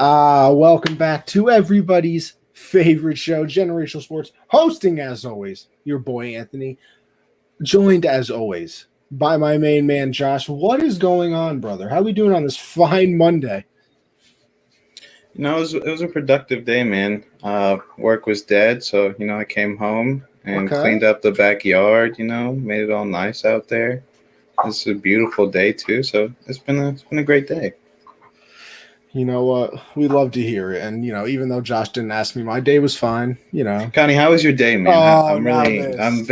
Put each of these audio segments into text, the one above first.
Welcome back to everybody's favorite show, Generational Sports. Hosting, as always, your boy Anthony. Joined, as always, by my main man, Josh. What is going on, brother? How are we doing on this fine Monday? It was a productive day, man. Work was dead, so I came home and Okay. cleaned up the backyard. Made it all nice out there. It's a beautiful day too, so it's been a great day. You know what? We love to hear it. And, even though Josh didn't ask me, my day was fine. Connie, how was your day, man? Oh, I'm now really, this. I'm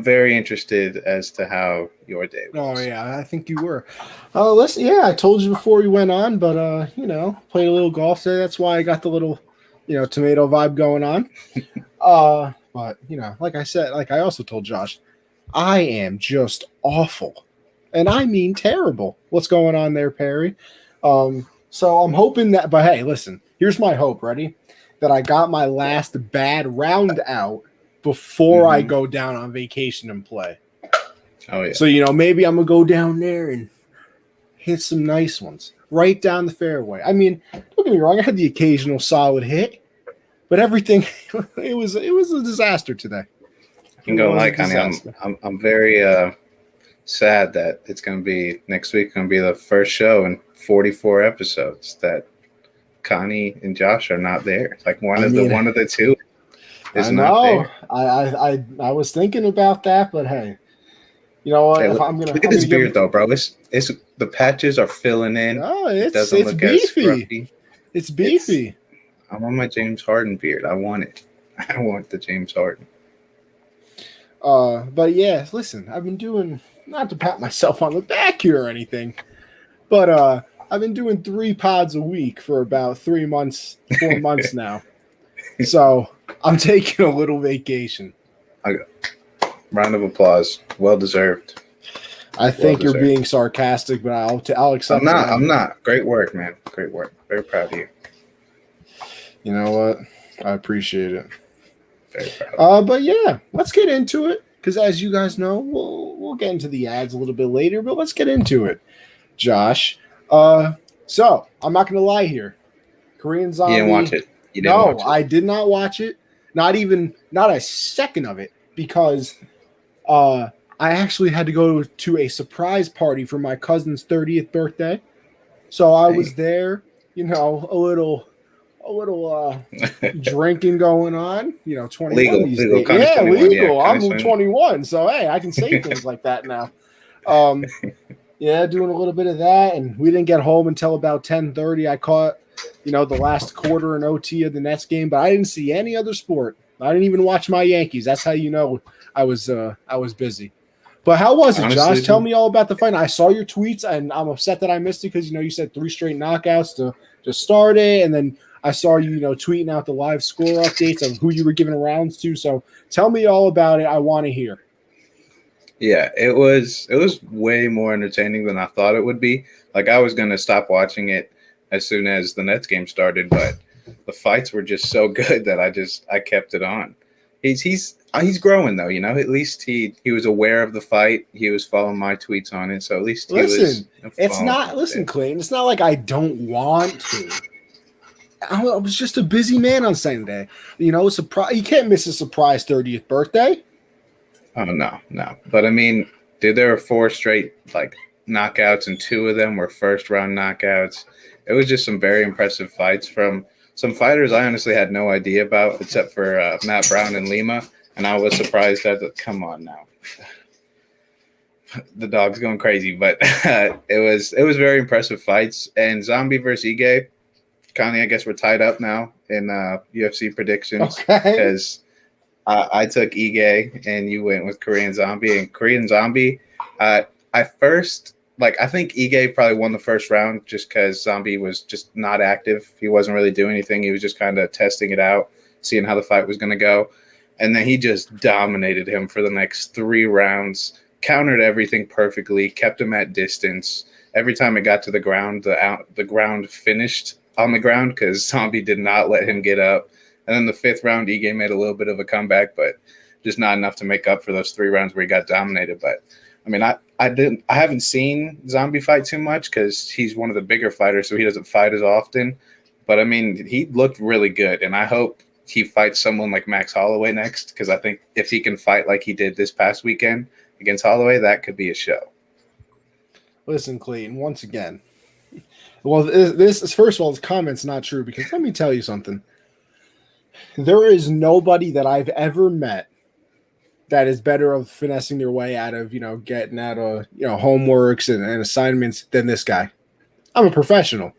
very interested as to how your day Oh, was. yeah, I think you were. Listen, yeah, I told you before we went on, but, played a little golf today. That's why I got the little, tomato vibe going on. But, like I said, like I also told Josh, I am just awful. And I mean terrible. What's going on there, Perry? So I'm hoping that, but hey, listen, here's my hope. Ready? That I got my last bad round out before I Mm-hmm. go down on vacation and play. Oh yeah. So, maybe I'm going to go down there and hit some nice ones right down the fairway. I mean, don't get me wrong, I had the occasional solid hit, but everything, it was a disaster today. It I'm gonna was a like, Connie. I'm disaster. I'm I'm very sad that it's gonna be next week. Gonna be the first show in 44 episodes that Connie and Josh are not there. Like I mean, one of the two I is not know. there. I was thinking about that, but hey, you know what? Hey, If look, look at I'm this gonna give beard him. though, bro. It's the patches are filling in. Oh, It it's doesn't it's look as beefy. scruffy. It's It's beefy. I'm on my James Harden beard. I want it. I want the James Harden. But yeah, listen, I've been doing, not to pat myself on the back here or anything, but I've been doing 3 pods a week for about 3 months, 4 months now. So I'm taking a little vacation. Round of applause. Well deserved. I Well think you're deserved. being sarcastic, but I'll I'm accept it. not. I'm not. Great work, man. Great work. Very proud of you. You know what? I appreciate it. Very proud. But yeah, let's get into it because as you guys know, we'll get into the ads a little bit later, but let's get into it, Josh. So I'm not gonna lie here. Korean You didn't watch Zombie. it. You didn't No, watch it. I did not watch it. Not a second of it because I actually had to go to a surprise party for my cousin's 30th birthday. So I was Hey. there, a little drinking going on, 21 Legal. these Legal. days. Connie's Yeah, 21. Yeah. legal. I'm Connie's 21. 21, so hey, I can say things like that now. Um, yeah, doing a little bit of that, and we didn't get home until about 10:30. I caught, the last quarter and OT of the Nets game, but I didn't see any other sport. I didn't even watch my Yankees. That's how you know I was busy. But how was it, Josh? Honestly, Tell dude, me all about the fight. I saw your tweets, and I'm upset that I missed it because you said 3 straight knockouts to start it, and then I saw you tweeting out the live score updates of who you were giving rounds to. So tell me all about it. I want to hear. yeah, it was way more entertaining than I thought it would be. Like I was gonna stop watching it as soon as the Nets game started, but the fights were just so good that I kept it on. He's growing though, At least he was aware of the fight. He was following my tweets on it, so at least he was Listen, it's following not. up Listen, there. Clayton. It's not like I don't want to. I was just a busy man on Sunday. Surprise. You can't miss a surprise 30th birthday. Oh no. But I mean, dude, there were 4 straight like knockouts, and 2 of them were first round knockouts. It was just some very impressive fights from some fighters I honestly had no idea about, except for Matt Brown and Lima, and I was surprised at the. Come on now, the dog's going crazy, but it was very impressive fights. And Zombie versus Ige, Connie, I guess we're tied up now in UFC predictions Okay. because I took Ige and you went with Korean Zombie. And Korean Zombie, I first, I think Ige probably won the first round just because Zombie was just not active. He wasn't really doing anything. He was just kind of testing it out, seeing how the fight was going to go. And then he just dominated him for the next 3 rounds, countered everything perfectly, kept him at distance. Every time it got to the ground, the ground finished on the ground because Zombie did not let him get up. And then the 5th round, Ige made a little bit of a comeback, but just not enough to make up for those 3 rounds where he got dominated. But I mean, I haven't seen Zombie fight too much because he's one of the bigger fighters, so he doesn't fight as often. But I mean, he looked really good, and I hope he fights someone like Max Holloway next, because I think if he can fight like he did this past weekend against Holloway, that could be a show. Listen, Clayton, once again. Well, this is, first of all, this comment's not true because let me tell you something. There is nobody that I've ever met that is better of finessing their way out of, getting out of, homeworks and assignments than this guy. I'm a professional.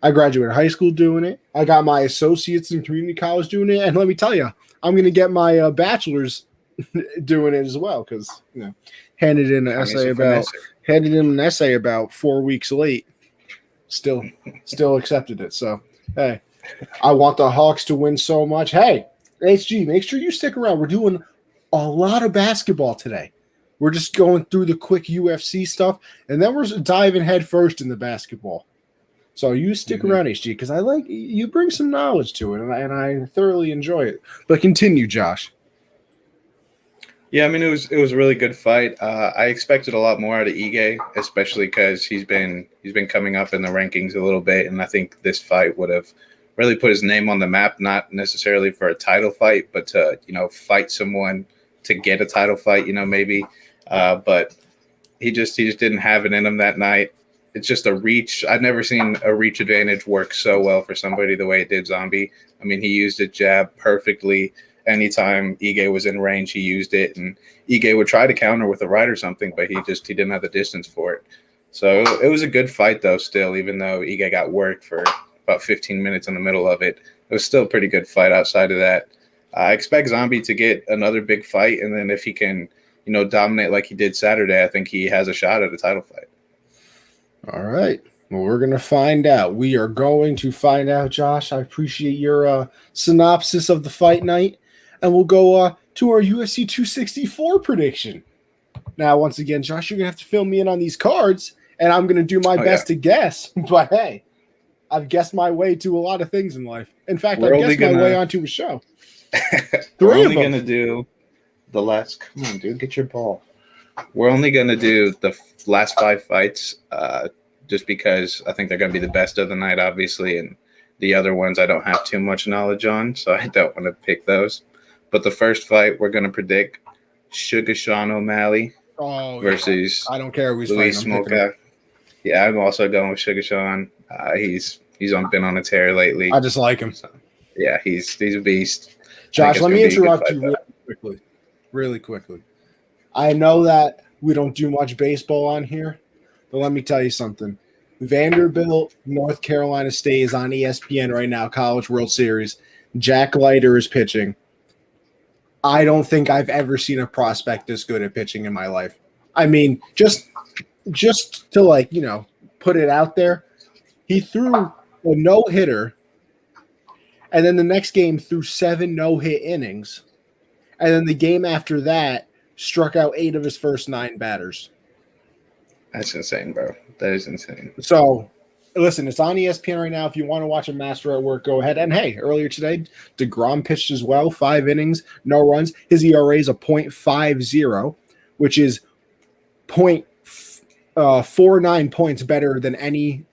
I graduated high school doing it. I got my associates in community college doing it. And let me tell you, I'm going to get my bachelor's doing it as well because, handed in an essay about 4 weeks late. Still accepted it. So, hey, I want the Hawks to win so much. Hey, HG, make sure you stick around. We're doing a lot of basketball today. We're just going through the quick UFC stuff, and then we're diving head first in the basketball. So you stick around, HG, because I like you bring some knowledge to it, and I thoroughly enjoy it. But continue, Josh. Yeah, I mean, it was a really good fight. I expected a lot more out of Ige, especially because he's been coming up in the rankings a little bit, and I think this fight would have really put his name on the map, not necessarily for a title fight, but to fight someone to get a title fight, maybe. But he just didn't have it in him that night. It's just a reach. I've never seen a reach advantage work so well for somebody the way it did Zombie. I mean, he used a jab perfectly. Anytime Ige was in range, he used it, and Ige would try to counter with a right or something, but he didn't have the distance for it. So it was a good fight, though, still, even though Ige got worked for about 15 minutes in the middle of it. It was still a pretty good fight outside of that. I expect Zombie to get another big fight, and then if he can, dominate like he did Saturday, I think he has a shot at a title fight. All right. Well, we're going to find out. We are going to find out, Josh. I appreciate your synopsis of the fight night. And we'll go to our UFC 264 prediction. Now, once again, Josh, you're going to have to fill me in on these cards, and I'm going to do my best to guess. But, hey, I've guessed my way to a lot of things in life. In fact, I've guessed my way onto a show. We're only going to do the last – come on, dude, get your ball. We're only going to do the last 5 fights just because I think they're going to be the best of the night, obviously, and the other ones I don't have too much knowledge on, so I don't want to pick those. But the first fight we're going to predict Sugar Sean O'Malley versus I don't care who's Luis Smolka. Yeah, I'm also going with Sugar Sean. He's been on a tear lately. I just like him. So, yeah, he's a beast. Josh, let me interrupt you really quickly. I know that we don't do much baseball on here, but let me tell you something. Vanderbilt, North Carolina State is on ESPN right now, College World Series. Jack Leiter is pitching. I don't think I've ever seen a prospect this good at pitching in my life. I mean, just to put it out there, he threw a no-hitter, and then the next game threw 7 no-hit innings, and then the game after that struck out 8 of his first 9 batters. That's insane, bro. That is insane. So, listen, it's on ESPN right now. If you want to watch a master at work, go ahead. And, hey, earlier today, DeGrom pitched as well, 5 innings, no runs. His ERA is a .50, which is 0.49 points better than any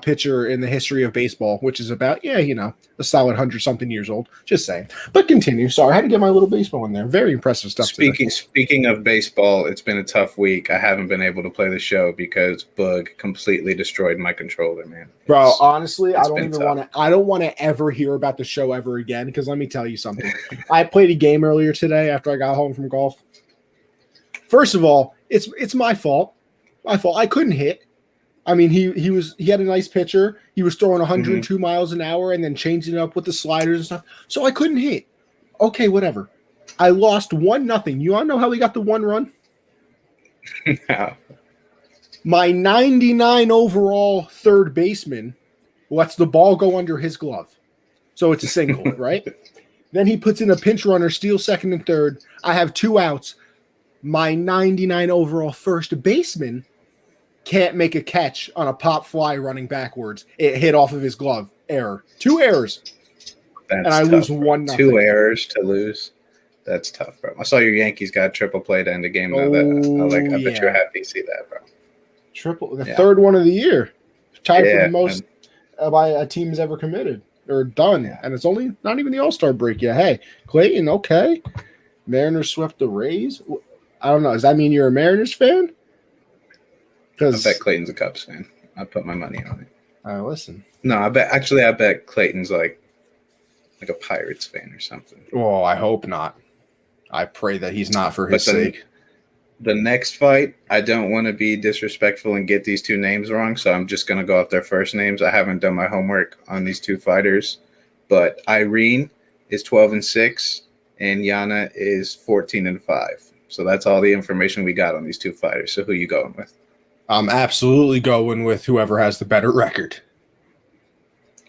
pitcher in the history of baseball, which is about, a solid 100-something years old. Just saying. But continue. Sorry, I had to get my little baseball in there. Very impressive stuff. Speaking of baseball, it's been a tough week. I haven't been able to play the show because Bug completely destroyed my controller, man. Bro, honestly, I don't want to ever hear about the show ever again because let me tell you something. I played a game earlier today after I got home from golf. First of all, it's my fault. I couldn't hit. I mean, he had a nice pitcher. He was throwing 102 miles an hour and then changing it up with the sliders and stuff. So I couldn't hit. Okay, whatever. I lost 1-0. You all know how we got the 1 run? No. My 99 overall third baseman lets the ball go under his glove. So it's a single, right? Then he puts in a pinch runner, steals second and third. I have 2 outs. My 99 overall first baseman can't make a catch on a pop fly running backwards. It hit off of his glove. Error. 2 errors. And I lose 1-0. 2 errors to lose. That's tough, bro. I saw your Yankees got triple play to end the game. I bet you're happy to see that, bro. The third one of the year. Tied for the most by a team has ever committed or done. Yeah. And it's only not even the All-Star break yet. Hey, Clayton, okay. Mariners swept the Rays. I don't know. Does that mean you're a Mariners fan? I bet Clayton's a Cubs fan. I put my money on it. Listen. No, I bet Clayton's like a Pirates fan or something. Well, I hope not. I pray that he's not for his sake. The next fight, I don't want to be disrespectful and get these two names wrong, so I'm just going to go off their first names. I haven't done my homework on these two fighters, but Irene is 12-6 and Yana is 14-5. So that's all the information we got on these two fighters. So who you going with? I'm absolutely going with whoever has the better record.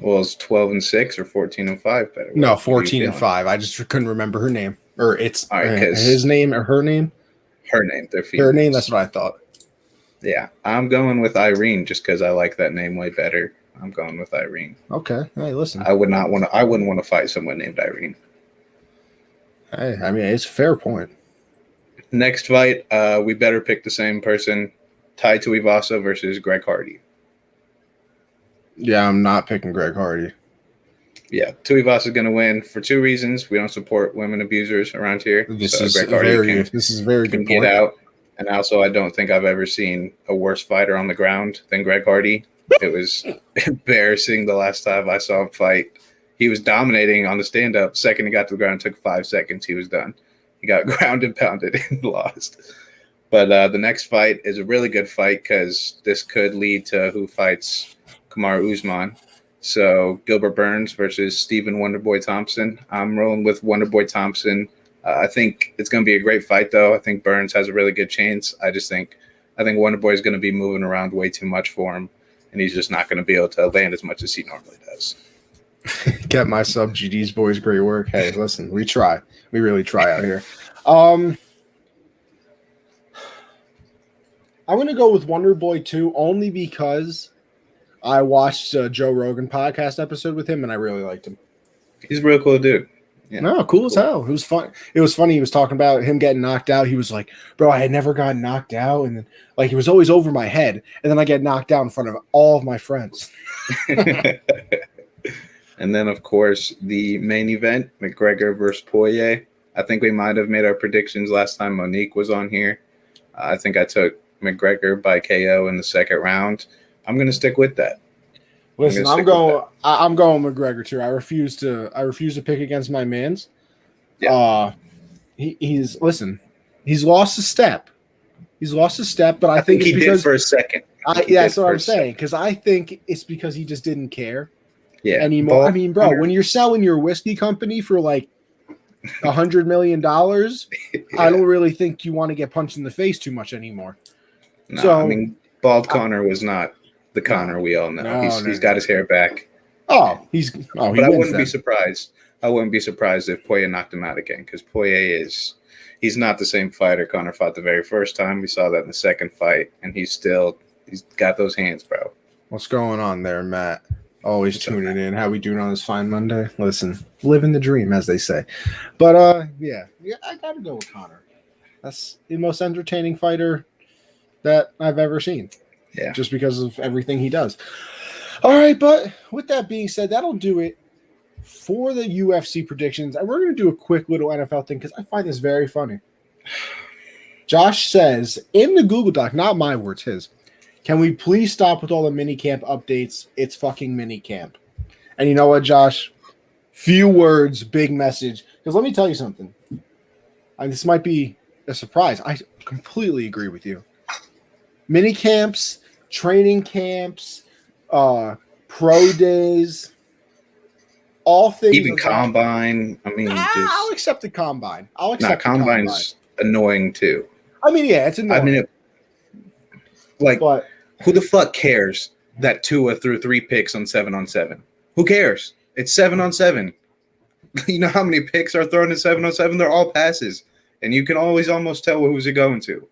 Well, is 12-6 or 14-5 better? No, 14-5. I just couldn't remember her name. Or it's all right, his name or her name? Her name. They're females. Her name, that's what I thought. Yeah, I'm going with Irene just because I like that name way better. I'm going with Irene. Okay. Hey, listen. I wouldn't want to fight someone named Irene. Hey, I mean, it's a fair point. Next fight, we better pick the same person. Tai Tuivasa versus Greg Hardy. Yeah, I'm not picking Greg Hardy. Yeah, Tuivasa is going to win for two reasons. We don't support women abusers around here. This is very good get point. Out. And also, I don't think I've ever seen a worse fighter on the ground than Greg Hardy. It was embarrassing the last time I saw him fight. He was dominating on the stand-up. Second he got to the ground, it took 5 seconds. He was done. He got ground and pounded and lost. But the next fight is a really good fight because this could lead to who fights Kamaru Usman. So Gilbert Burns versus Stephen Wonderboy Thompson. I'm rolling with Wonderboy Thompson. I think it's going to be a great fight, though. I think Burns has a really good chance. I think Wonderboy is going to be moving around way too much for him, and he's just not going to be able to land as much as he normally does. Get my sub, GD's boys. Great work. Hey, listen, we try. We really try out here. I'm going to go with Wonderboy too, only because I watched a Joe Rogan podcast episode with him, and I really liked him. He's a real cool dude. Yeah, no, cool as hell. It was fun. It was funny. He was talking about him getting knocked out. He was like, bro, I had never gotten knocked out. And then, like, he was always over my head. And then I get knocked out in front of all of my friends. And then, of course, the main event, McGregor versus Poirier. I think we might have made our predictions last time Monique was on here. I think I took McGregor by KO in the second round. I'm going to stick with that. Listen, I'm going McGregor too. I refuse to pick against my mans. Yeah. He's lost a step. He's lost a step, but I think he did for a second. That's what I'm saying, because I think it's because he just didn't care Ball, anymore. I mean, bro, when you're selling your whiskey company for like $100 million, I don't really think you want to get punched in the face too much anymore. No, so I mean, Bald Connor was not the Connor we all know. He's got his hair back. But I wouldn't be surprised. I wouldn't be surprised if Poirier knocked him out again, because Poirier he's not the same fighter Connor fought the very first time. We saw that in the second fight, and he's got those hands, bro. What's going on there, Matt? Always tuning in. How we doing on this fine Monday? Listen, living the dream, as they say. But yeah, I gotta go with Connor. That's the most entertaining fighter that I've ever seen. Yeah, just because of everything he does. All right, but with that being said, that'll do it for the UFC predictions. And we're going to do a quick little NFL thing because I find this very funny. Josh says in the Google Doc, not my words, his, can we please stop with all the mini camp updates? It's fucking mini camp. And you know what, Josh? Few words, big message. Because let me tell you something. This might be a surprise. I completely agree with you. Mini camps, training camps, pro days, all things. Even combine. I mean, I'll accept the combine. Combine's annoying too. I mean, yeah, it's annoying. But who the fuck cares that Tua threw 3 picks on 7-on-7? Who cares? It's 7-on-7. You know how many picks are thrown in 7-on-7? They're all passes, and you can always almost tell who's it going to.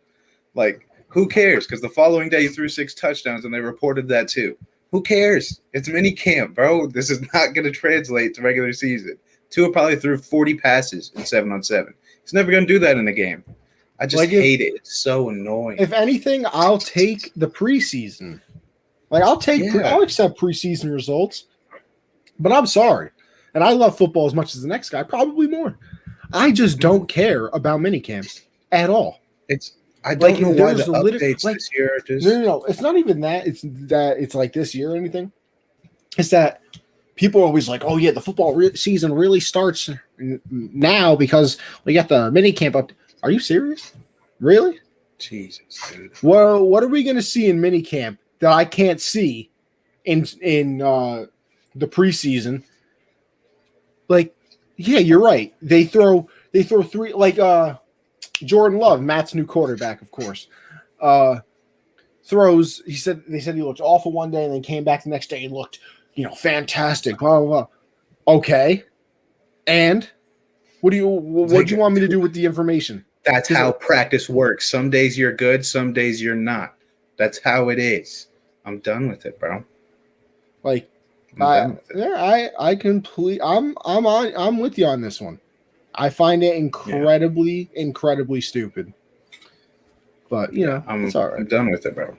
Like, who cares? Because the following day he threw 6 touchdowns, and they reported that too. Who cares? It's mini camp, bro. This is not going to translate to regular season. Tua probably threw 40 passes in 7-on-7. He's never going to do that in a game. I just hate it. It's so annoying. If anything, I'll take the preseason Like I'll Yeah. I'll accept preseason results, but I'm sorry. And I love football as much as the next guy, probably more. I just don't care about mini camps at all. It's I Like don't know why the there's literally updates like this year are no, just no, no. It's not even that. It's that it's like this year or anything. It's that people are always like, "Oh yeah, the season really starts now because we got the mini camp up." Are you serious? Really? Jesus, dude. Well, what are we going to see in mini camp that I can't see in the preseason? Like, yeah, you're right. They throw three like Jordan Love, Matt's new quarterback, of course. Throws. They said he looked awful one day, and then came back the next day and looked, fantastic. Blah blah blah. Okay, and what do you want me to do with the information? That's how practice works. Some days you're good, some days you're not. That's how it is. I'm done with it, bro. Like, I'm done with it. I'm with you on this one. I find it incredibly stupid. But it's all right. I'm done with it, bro.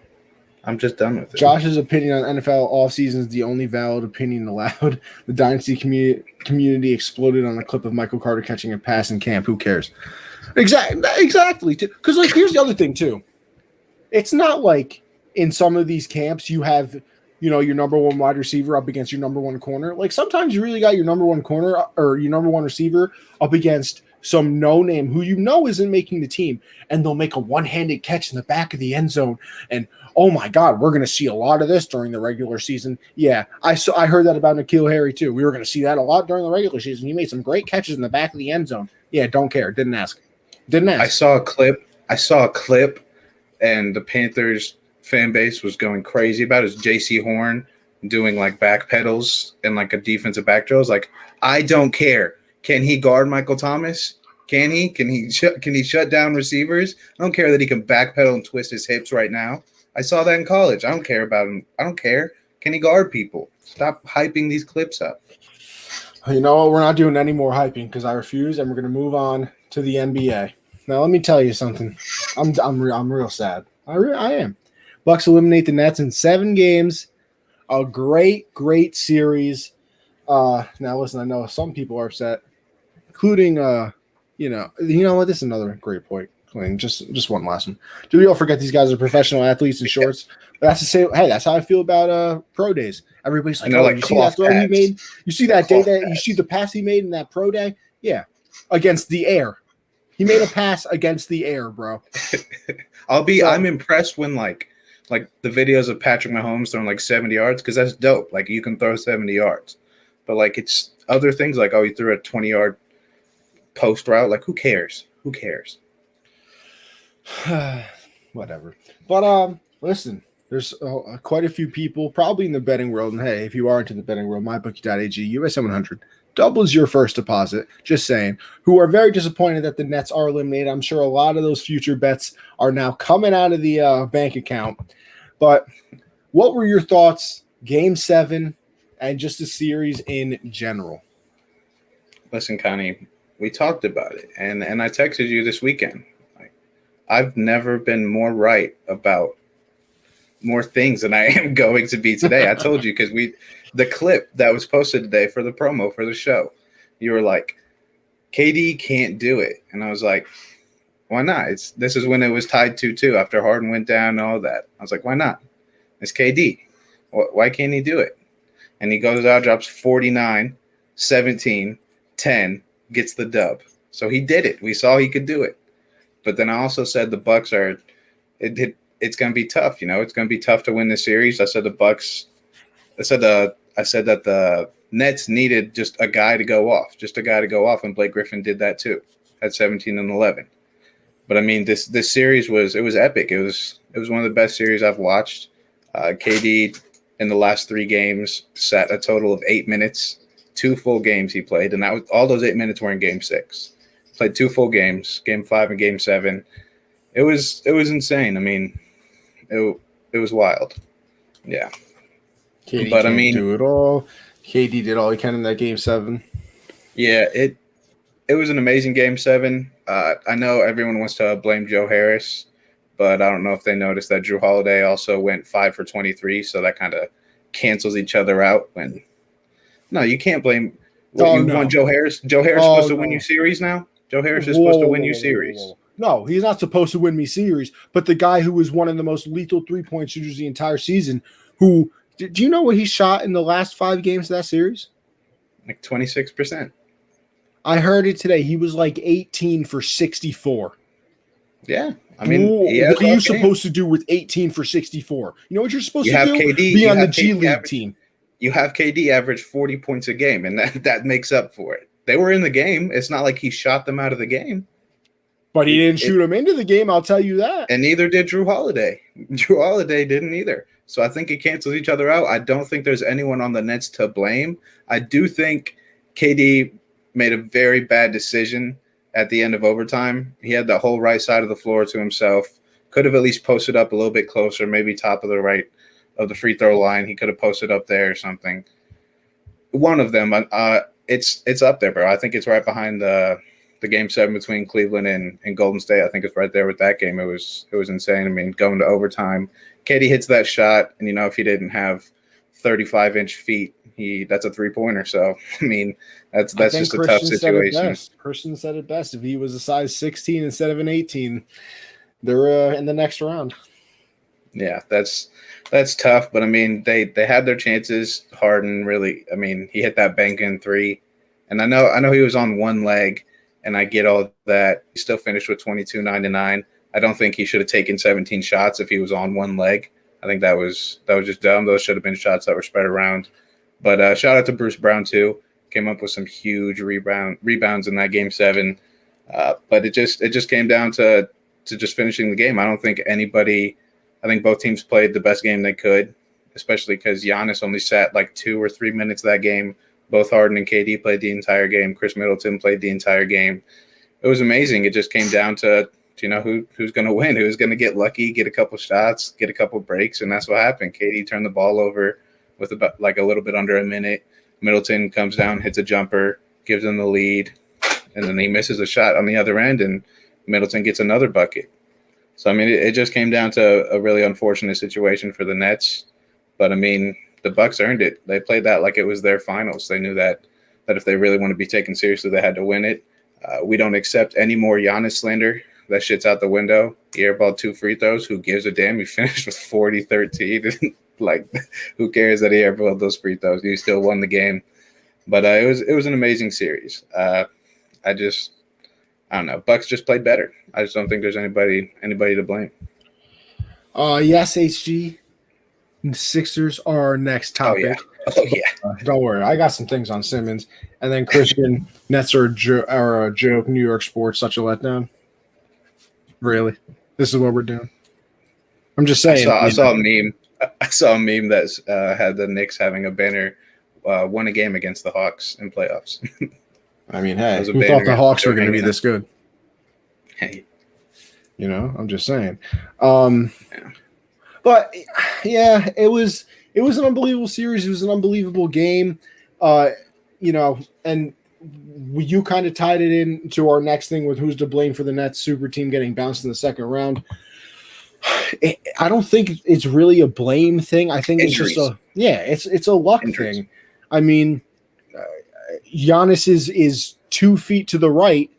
I'm just done with it. Josh's opinion on NFL offseason is the only valid opinion allowed. The dynasty community exploded on a clip of Michael Carter catching a pass in camp. Who cares? Exactly. Because here's the other thing too. It's not like in some of these camps you have your number one wide receiver up against your number one corner. Like sometimes you really got your number one corner or your number one receiver up against some no name who isn't making the team, and they'll make a one-handed catch in the back of the end zone. And oh my God, we're going to see a lot of this during the regular season. Yeah, I heard that about N'Keal Harry too. We were going to see that a lot during the regular season. He made some great catches in the back of the end zone. Yeah, don't care. Didn't ask. I saw a clip, and the Panthers fan base was going crazy about it. J.C. Horn doing like back pedals and like a defensive back drill. Like, I don't care. Can he guard Michael Thomas? Can he? Can he shut down receivers? I don't care that he can backpedal and twist his hips right now. I saw that in college. I don't care about him. I don't care. Can he guard people? Stop hyping these clips up. You know what? We're not doing any more hyping because I refuse, and we're going to move on to the NBA. Now, let me tell you something. I'm real sad. I am. Bucks eliminate the Nets in 7 games. A great series. Now, listen, I know some people are upset, including, you know what? This is another great point. Just one last one. Do we all forget these guys are professional athletes in shorts? But that's the same. Hey, that's how I feel about pro days. Everybody's like, "Oh, you see that throw he made? You see that day that you see the pass he made in that pro day? Yeah, against the air. He made a pass against the air, bro." I'm impressed when like the videos of Patrick Mahomes throwing like 70 yards because that's dope. Like you can throw 70 yards, but like it's other things like he threw a 20-yard post route. Like who cares? Who cares? Whatever. But listen, there's quite a few people probably in the betting world, and hey, if you aren't in the betting world, mybookie.ag, USA 100 doubles your first deposit. Just saying, who are very disappointed that the Nets are eliminated. I'm sure a lot of those future bets are now coming out of the bank account. But what were your thoughts, Game 7, and just the series in general? Listen, Connie, we talked about it, and I texted you this weekend. I've never been more right about more things than I am going to be today. I told you because the clip that was posted today for the promo for the show, you were like, KD can't do it. And I was like, why not? This is when it was tied 2-2 after Harden went down and all that. I was like, why not? It's KD. Why can't he do it? And he goes out, drops 49, 17, 10, gets the dub. So he did it. We saw he could do it. But then I also said the Bucks it's going to be tough. It's going to be tough to win the series. I said the Bucks. I said that the Nets needed just a guy to go off, and Blake Griffin did that too, at 17 and 11. But I mean, this series was epic. It was one of the best series I've watched. KD in the last 3 games sat a total of 8 minutes, 2 full games he played, and all those 8 minutes were in Game 6. Played 2 full games, Game 5 and Game 7. It was insane. I mean, it was wild. Yeah. KD can't do it all. KD did all he can in that Game 7. Yeah, it was an amazing Game 7. I know everyone wants to blame Joe Harris, but I don't know if they noticed that Drew Holiday also went 5 for 23, so that kind of cancels each other out. When no, you can't blame. What, you No. want Joe Harris? Joe Harris Oh, supposed to win no. you series now. Joe Harris is supposed to win you series. Whoa. No, he's not supposed to win me series. But the guy who was one of the most lethal 3-point shooters the entire season, who do you know what he shot in the last 5 games of that series? Like 26%. I heard it today. He was like 18 for 64. Yeah, I mean, what are you supposed to do with 18 for 64? You know what you're supposed to do? KD, be on the G League team. You have KD average 40 points a game, and that makes up for it. They were in the game. It's not like he shot them out of the game. But he didn't shoot them into the game, I'll tell you that. And neither did Drew Holiday. Drew Holiday didn't either. So I think it cancels each other out. I don't think there's anyone on the Nets to blame. I do think KD made a very bad decision at the end of overtime. He had the whole right side of the floor to himself. Could have at least posted up a little bit closer, maybe top of the right of the free throw line. He could have posted up there or something. One of them, it's up there, bro. I think it's right behind the game 7 between Cleveland and Golden State. I think it's right there with that game. It was insane. I mean, going to overtime, KD hits that shot, and if he didn't have 35-inch feet, that's a 3-pointer. So I mean, that's just a tough situation. Christian said it best. If he was a size 16 instead of an 18, they're in the next round. Yeah, that's tough. But I mean, they had their chances. Harden really, I mean, he hit that bank-in 3, and I know he was on one leg, and I get all that. He still finished with 22, 9 to 9. I don't think he should have taken 17 shots if he was on one leg. I think that was just dumb. Those should have been shots that were spread around. But shout out to Bruce Brown too. Came up with some huge rebounds in that game 7. But it just came down to just finishing the game. I think both teams played the best game they could, especially because Giannis only sat like 2 or 3 minutes of that game. Both Harden and KD played the entire game. Chris Middleton played the entire game. It was amazing. It just came down to who's going to win, who's going to get lucky, get a couple shots, get a couple breaks, and that's what happened. KD turned the ball over with about like a little bit under a minute. Middleton comes down, hits a jumper, gives them the lead, and then he misses a shot on the other end, and Middleton gets another bucket. So, I mean, it just came down to a really unfortunate situation for the Nets. But, I mean, the Bucks earned it. They played that like it was their finals. They knew that if they really want to be taken seriously, they had to win it. We don't accept any more Giannis slander. That shit's out the window. He airballed 2 free throws. Who gives a damn? He finished with 40-13. Like, who cares that he airballed those free throws? He still won the game. But it was an amazing series. I don't know. Bucks just played better. I just don't think there's anybody to blame. Yes, HG. Sixers are our next topic. Oh yeah. Don't worry. I got some things on Simmons. And then Christian, Nets are a joke. New York sports, such a letdown. Really? This is what we're doing? I'm just saying. I saw a meme. I saw a meme that had the Knicks having a banner, won a game against the Hawks in playoffs. I mean, hey, who thought the Hawks were going to be this good? Hey. I'm just saying. But, yeah, it was an unbelievable series. It was an unbelievable game. And you kind of tied it into our next thing with who's to blame for the Nets super team getting bounced in the second round. I don't think it's really a blame thing. I think Injuries. It's a luck thing. I mean, Giannis is 2 feet to the right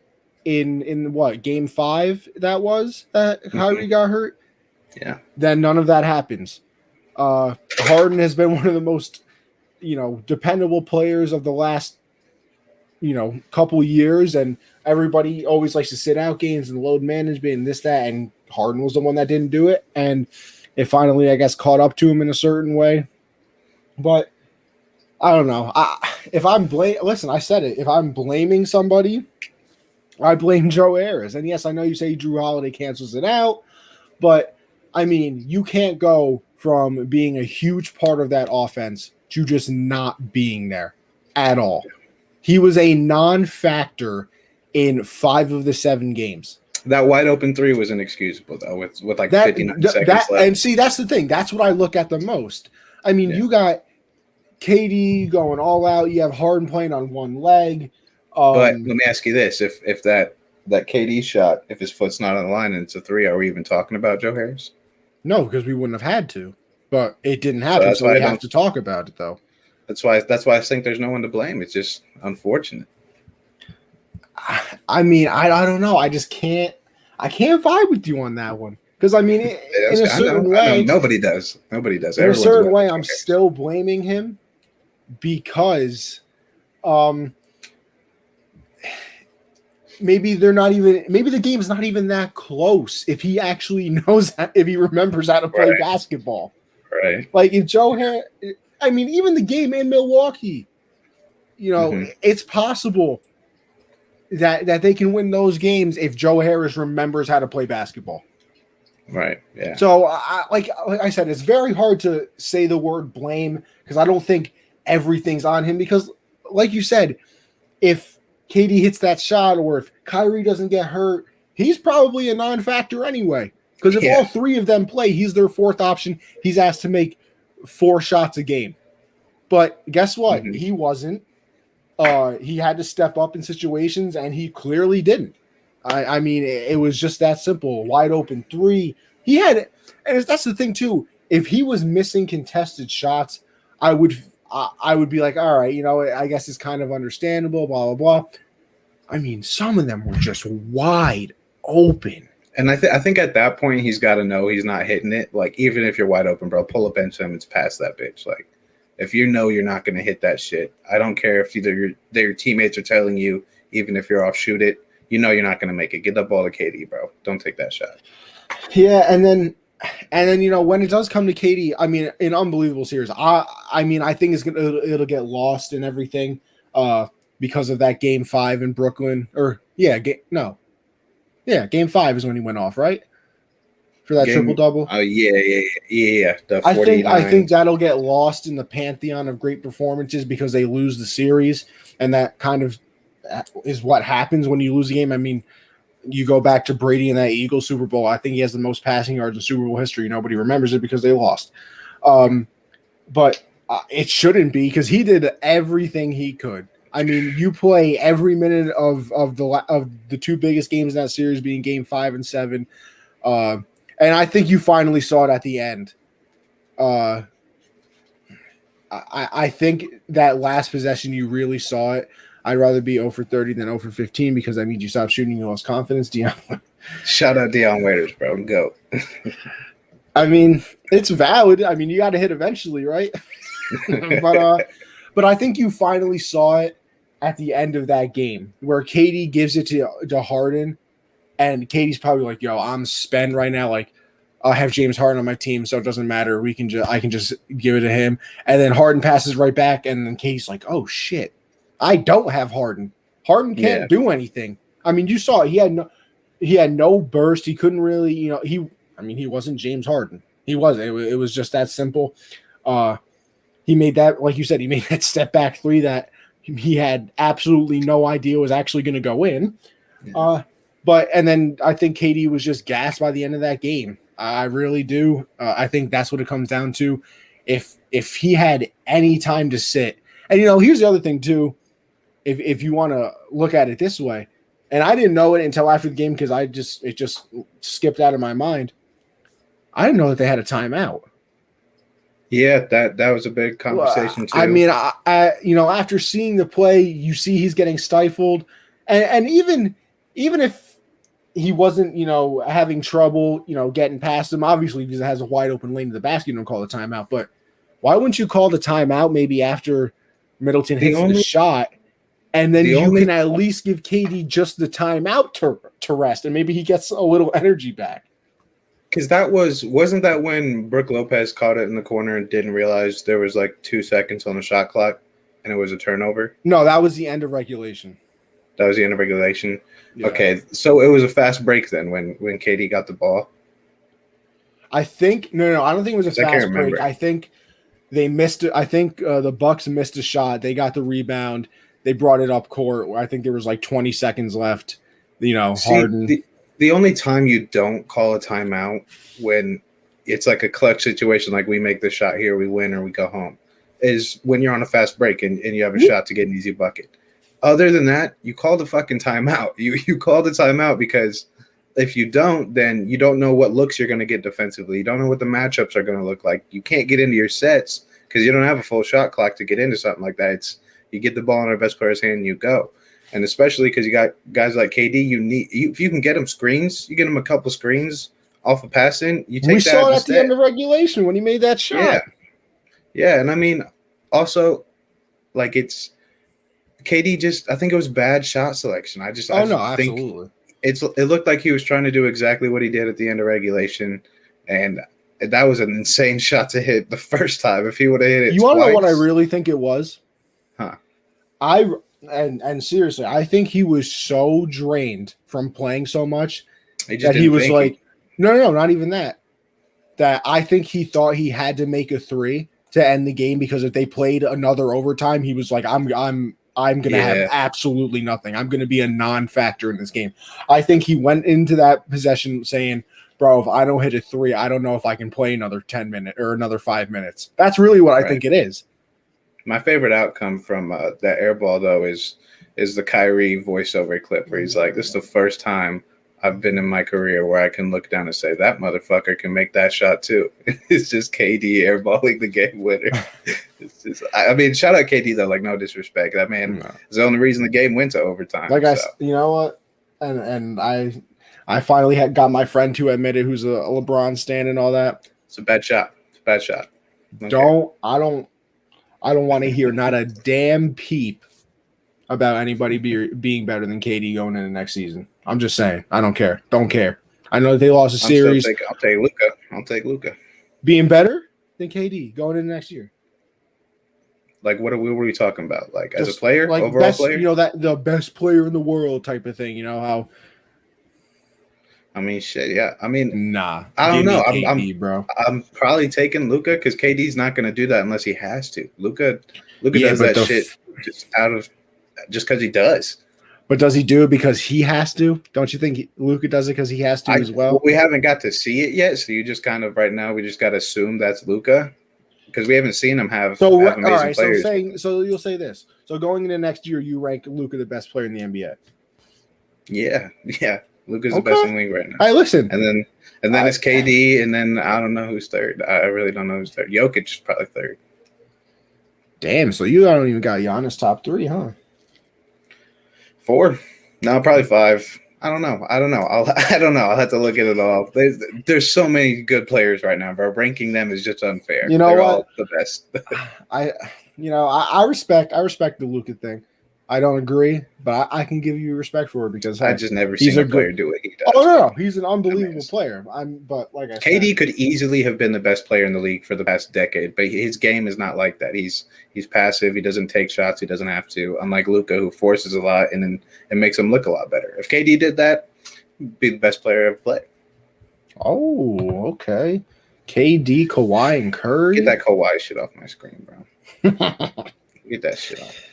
in what, game 5 that was that Kyrie got hurt. Yeah. Then none of that happens. Harden has been one of the most, dependable players of the last, couple years, and everybody always likes to sit out games and load management and this, that, and Harden was the one that didn't do it, and it finally, I guess, caught up to him in a certain way. But I don't know. I said it. If I'm blaming somebody, I blame Joe Harris. And yes, I know you say Drew Holiday cancels it out, but I mean, you can't go from being a huge part of that offense to just not being there at all. He was a non-factor in 5 of the 7 games. That wide open 3 was inexcusable, though, with like 59 seconds left. And see, that's the thing. That's what I look at the most. I mean, You got KD going all out. You have Harden playing on one leg. But let me ask you this: if that that KD shot, if his foot's not on the line and it's a three, are we even talking about Joe Harris? No, because we wouldn't have had to. But it didn't So happen, that's so why we I have don't. to talk about it, though. That's why I think there's no one to blame. It's just unfortunate. I mean, I don't know. I just can't. I can't vibe with you on that one because I mean, in a I know. certain I know. way, Nobody does. Nobody does. in a Everyone's certain going way, with Joe I'm Harris. still blaming him because, um, maybe they're not even. Maybe the game's not even that close. If he actually knows, if he remembers how to play Right. basketball, Right. like if Joe Harris, I mean, even the game in Milwaukee, it's possible that they can win those games if Joe Harris remembers how to play basketball. Right. Yeah. So, like I said, it's very hard to say the word blame because I don't think everything's on him. Because, like you said, if KD hits that shot or if Kyrie doesn't get hurt, he's probably a non-factor anyway. Because if all three of them play, he's their fourth option. He's asked to make 4 shots a game. But guess what? Mhm. He wasn't. He had to step up in situations, and he clearly didn't. I mean, it was just that simple. Wide open 3. He had, and that's the thing too. If he was missing contested shots, I would be like, all right, I guess it's kind of understandable. Blah blah blah. I mean, some of them were just wide open. And I think at that point he's got to know he's not hitting it. Like even if you're wide open, bro, pull up into him. It's past that bitch. Like if you know you're not going to hit that shit, I don't care if either your teammates are telling you, even if you're off, shoot it. You know you're not going to make it. Get the ball to KD, bro. Don't take that shot. Yeah, and then when it does come to KD, I mean, an unbelievable series. I mean, I think it'll get lost in everything because of that Game 5 in Brooklyn. Game 5 is when he went off, right? For that triple double. Oh yeah. The 49. I think 49. that'll get lost in the pantheon of great performances because they lose the series, and that kind of is what happens when you lose a game. I mean, you go back to Brady in that Eagles Super Bowl. I think he has the most passing yards in Super Bowl history. Nobody remembers it because they lost. But it shouldn't be because he did everything he could. I mean, you play every minute of the 2 biggest games in that series being Game 5 and 7. And I think you finally saw it at the end. I think that last possession you really saw it. I'd rather be 0 for 30 than 0 for 15 because that means you stop shooting, you lost confidence. Dion. Shout out Dion Waiters, bro. Go. I mean, it's valid. I mean, you got to hit eventually, right? But I think you finally saw it at the end of that game where KD gives it to Harden, and KD's probably like, "Yo, I'm spent right now. Like, I have James Harden on my team, so it doesn't matter. I can just give it to him." And then Harden passes right back, and then KD's like, "Oh shit, I don't have Harden. Harden can't do anything." I mean, you saw it. He had no burst. He couldn't really, he wasn't James Harden. He wasn't. It was just that simple. He made that, like you said, he made that step back 3 that he had absolutely no idea was actually going to go in. Yeah. And then I think KD was just gassed by the end of that game. I really do. I think that's what it comes down to. If he had any time to sit, and here's the other thing too. If you want to look at it this way, and I didn't know it until after the game because it just skipped out of my mind. I didn't know that they had a timeout. Yeah, that was a big conversation too. I mean, I after seeing the play, you see he's getting stifled, and even if he wasn't, having trouble, getting past him, obviously because it has a wide open lane to the basket, you don't call the timeout. But why wouldn't you call the timeout maybe after Middleton hits the shot, and then you can at least give KD just the timeout to rest, and maybe he gets a little energy back. Because wasn't that when Brook Lopez caught it in the corner and didn't realize there was like 2 seconds on the shot clock and it was a turnover? No, that was the end of regulation. That was the end of regulation? Yeah. Okay, so it was a fast break then when KD got the ball? I think no, I don't think it was a fast break. I think they missed it. I think the Bucks missed a shot. They got the rebound. They brought it up court. I think there was like 20 seconds left. Harden. The only time you don't call a timeout when it's like a clutch situation, like we make the shot here, we win, or we go home, is when you're on a fast break and you have a shot to get an easy bucket. other than that, you call the fucking timeout. You call the timeout because if you don't, then you don't know what looks you're going to get defensively. You don't know what the matchups are going to look like. You can't get into your sets because you don't have a full shot clock to get into something like that. You get the ball in our best player's hand and you go. And especially because you got guys like KD, if you can get him screens, you get him a couple screens off of passing. You take we that saw it at instead. the end of regulation when he made that shot. Yeah, and I mean, also, like it's KD. I think it was bad shot selection. I think absolutely. it looked like he was trying to do exactly what he did at the end of regulation, and that was an insane shot to hit the first time. If he would have hit it, you want to know what I really think it was? Huh? And seriously, I think he was so drained from playing so much that he was like, no, not even that. That I think he thought he had to make a three to end the game because if they played another overtime, he was like, I'm gonna have absolutely nothing. I'm gonna be a non-factor in this game. I think he went into that possession saying, bro, if I don't hit a three, I don't know if I can play another 10 minutes or another 5 minutes. That's really what I think it is. My favorite outcome from that air ball, though, is the Kyrie voiceover clip where he's like, this is the first time I've been in my career where I can look down and say, that motherfucker can make that shot, too. It's just KD airballing the game winner. It's just, I mean, shout out KD, though, like, no disrespect. That man is the only reason the game went to overtime. Like, you know what? And I finally got my friend to admit it, who's a LeBron stan and all that. It's a bad shot. Okay. I don't want to hear not a damn peep about anybody being better than KD going into next season. I'm just saying. I don't care. Don't care. I know they lost a series. I'll take Luka. I'll take Luka. Being better than KD going into next year. Like, what were we talking about? Like, as a player? Like overall best, player? You know, that the best player in the world type of thing. You know how. I mean, shit, yeah. I mean, nah. I don't know. KD, bro. I'm probably taking Luka because KD's not going to do that unless he has to. Luka does that shit just because he does. But does he do it because he has to? Don't you think Luka does it because he has to as well? We haven't got to see it yet, so you just kind of right now we just got to assume that's Luka because we haven't seen him have amazing players. So you'll say this. So going into next year, you rank Luka the best player in the NBA. Yeah. Luka's the best in the league right now. All right, listen. And then it's KD, and then I don't know who's third. I really don't know who's third. Jokic is probably third. Damn, so you don't even got Giannis top 3, huh? 4? No, probably 5. I don't know. I don't know. I'll have to look at it all. There's so many good players right now, bro. Ranking them is just unfair. You know They're what? all the best. I respect the Luka thing. I don't agree, but I can give you respect for it because I just never seen a player do what he does. Oh no, he's an unbelievable player. But like I said, KD could easily have been the best player in the league for the past decade, but his game is not like that. He's passive. He doesn't take shots. He doesn't have to. Unlike Luka, who forces a lot and then it makes him look a lot better. If KD did that, he'd be the best player ever played. Oh, okay. KD, Kawhi, and Curry. Get that Kawhi shit off my screen, bro. Get that shit off.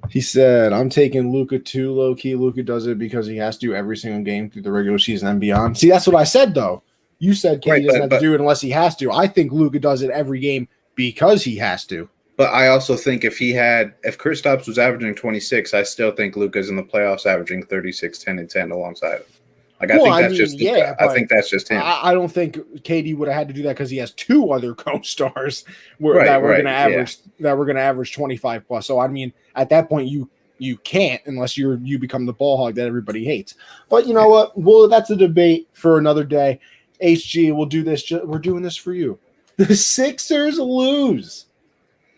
He said, I'm taking Luka too low key. Luka does it because he has to do every single game through the regular season and beyond. See, that's what I said, though. You said KD doesn't have to do it unless he has to. I think Luka does it every game because he has to. But I also think if Kristaps was averaging 26, I still think Luka's in the playoffs averaging 36, 10, and 10 alongside him. Like, I think that's just him. I don't think KD would have had to do that because he has 2 other co-stars that were going to average 25 plus. So I mean, at that point, you can't unless you become the ball hog that everybody hates. But you know what? Well, that's a debate for another day. HG, we'll do this. We're doing this for you. The Sixers lose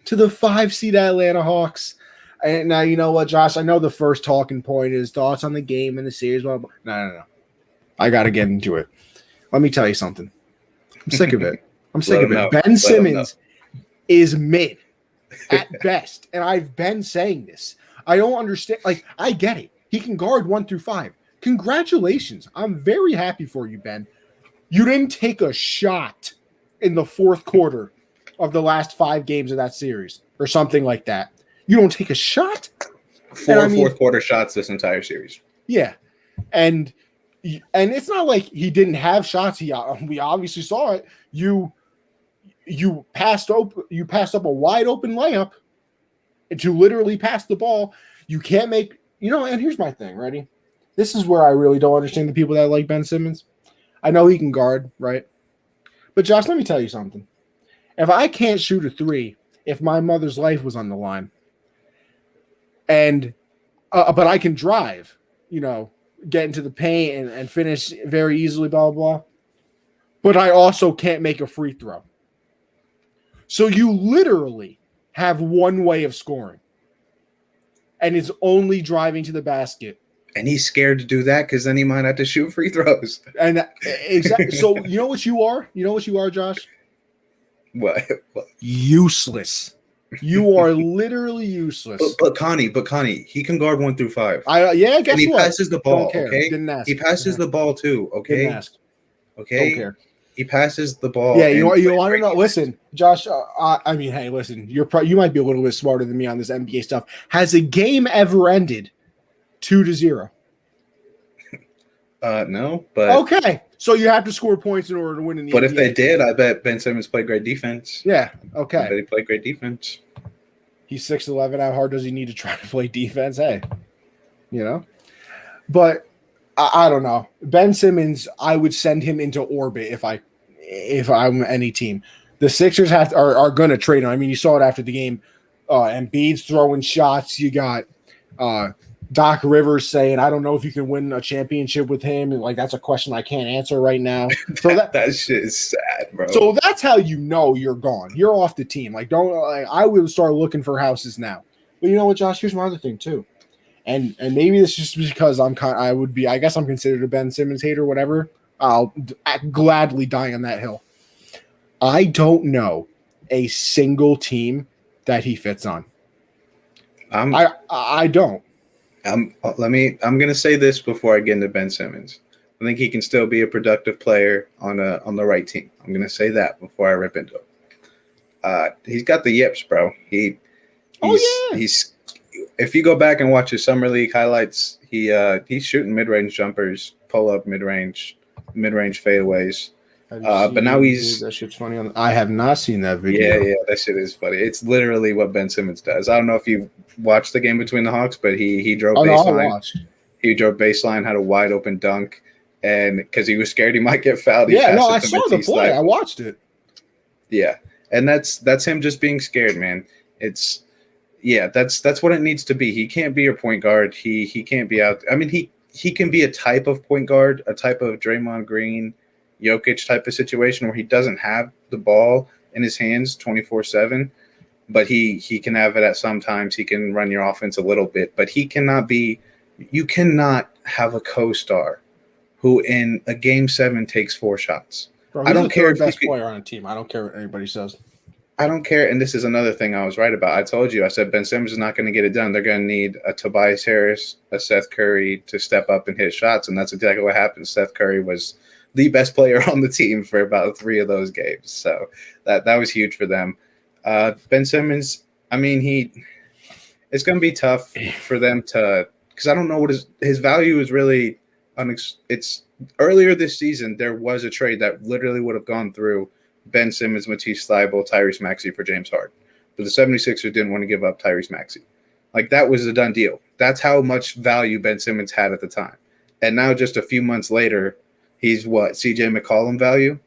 to the 5 seed Atlanta Hawks. And now you know what, Josh? I know the first talking point is thoughts on the game and the series. Blah, blah. No. I got to get into it. Let me tell you something. I'm sick of it. Ben Simmons is mid at best. And I've been saying this. I don't understand. Like, I get it. He can guard 1 through 5. Congratulations. I'm very happy for you, Ben. You didn't take a shot in the fourth quarter of the last 5 games of that series or something like that. You don't take a shot? 4 fourth quarter shots this entire series. Yeah. And it's not like he didn't have shots. We obviously saw it. You passed up a wide open layup to literally pass the ball. You can't make, and here's my thing, ready? This is where I really don't understand the people that like Ben Simmons. I know he can guard, right? But Josh, let me tell you something. If I can't shoot a three, if my mother's life was on the line, and but I can drive, get into the paint and finish very easily, blah, blah, blah. But I also can't make a free throw. So you literally have one way of scoring. And it's only driving to the basket. And he's scared to do that because then he might have to shoot free throws. And exactly. So you know what you are? You know what you are, Josh? What? Useless. You are literally useless. But Connie, he can guard 1 through 5. Guess and he what? passes the ball. Okay, didn't ask. He passes the ball too. Okay, didn't ask. Okay, don't care. He passes the ball. Yeah, you want to know? Listen, Josh. Hey, listen. You might be a little bit smarter than me on this NBA stuff. Has a game ever ended 2-0? No, but okay. So you have to score points in order to win in the But NBA. if they did, I bet Ben Simmons played great defense. Yeah. Okay. I bet he played great defense. He's 6'11". How hard does he need to try to play defense? Hey, But I don't know. Ben Simmons, I would send him into orbit if I'm any team. The Sixers are going to trade him. I mean, you saw it after the game. Embiid's throwing shots. You got Doc Rivers saying, "I don't know if you can win a championship with him." And that's a question I can't answer right now. So that shit is sad, bro. So that's how you're gone. You're off the team. I would start looking for houses now. But you know what, Josh? Here's my other thing too. And maybe this is just because I guess I'm considered a Ben Simmons hater, whatever. I'll gladly die on that hill. I don't know a single team that he fits on. I don't. I'm gonna say this before I get into Ben Simmons. I think he can still be a productive player on the right team. I'm gonna say that before I rip into him. He's got the yips, bro. He's if you go back and watch his summer league highlights, he's shooting mid-range jumpers, pull-up mid-range fadeaways. But now that shit's funny. I have not seen that video. Yeah, that shit is funny. It's literally what Ben Simmons does. I don't know if you watched the game between the Hawks, but he drove baseline. No, I watched. He drove baseline, had a wide open dunk, and because he was scared he might get fouled. I saw the play. I watched it. Yeah, and that's him just being scared, man. That's what it needs to be. He can't be your point guard. He can't be out. I mean, he can be a type of point guard, a type of Draymond Green, Jokic type of situation where he doesn't have the ball in his hands 24/7, but he can have it at some times. He can run your offense a little bit, but he cannot be. You cannot have a co-star who in a game 7 takes 4 shots. Bro, I don't care if best player on a team. I don't care what anybody says. I don't care, and this is another thing I was right about. I told you, I said Ben Simmons is not going to get it done. They're going to need a Tobias Harris, a Seth Curry to step up and hit shots, and that's exactly what happened. Seth Curry was the best player on the team for about 3 of those games, so that was huge for them. Ben Simmons, I mean, it's going to be tough for them to, because I don't know what his value is really. It's earlier this season there was a trade that literally would have gone through Ben Simmons, Matisse Thybulle, Tyrese Maxey for James Harden. But the 76ers didn't want to give up Tyrese Maxey. That was a done deal. That's how much value Ben Simmons had at the time. And now just a few months later, he's what, CJ McCollum value?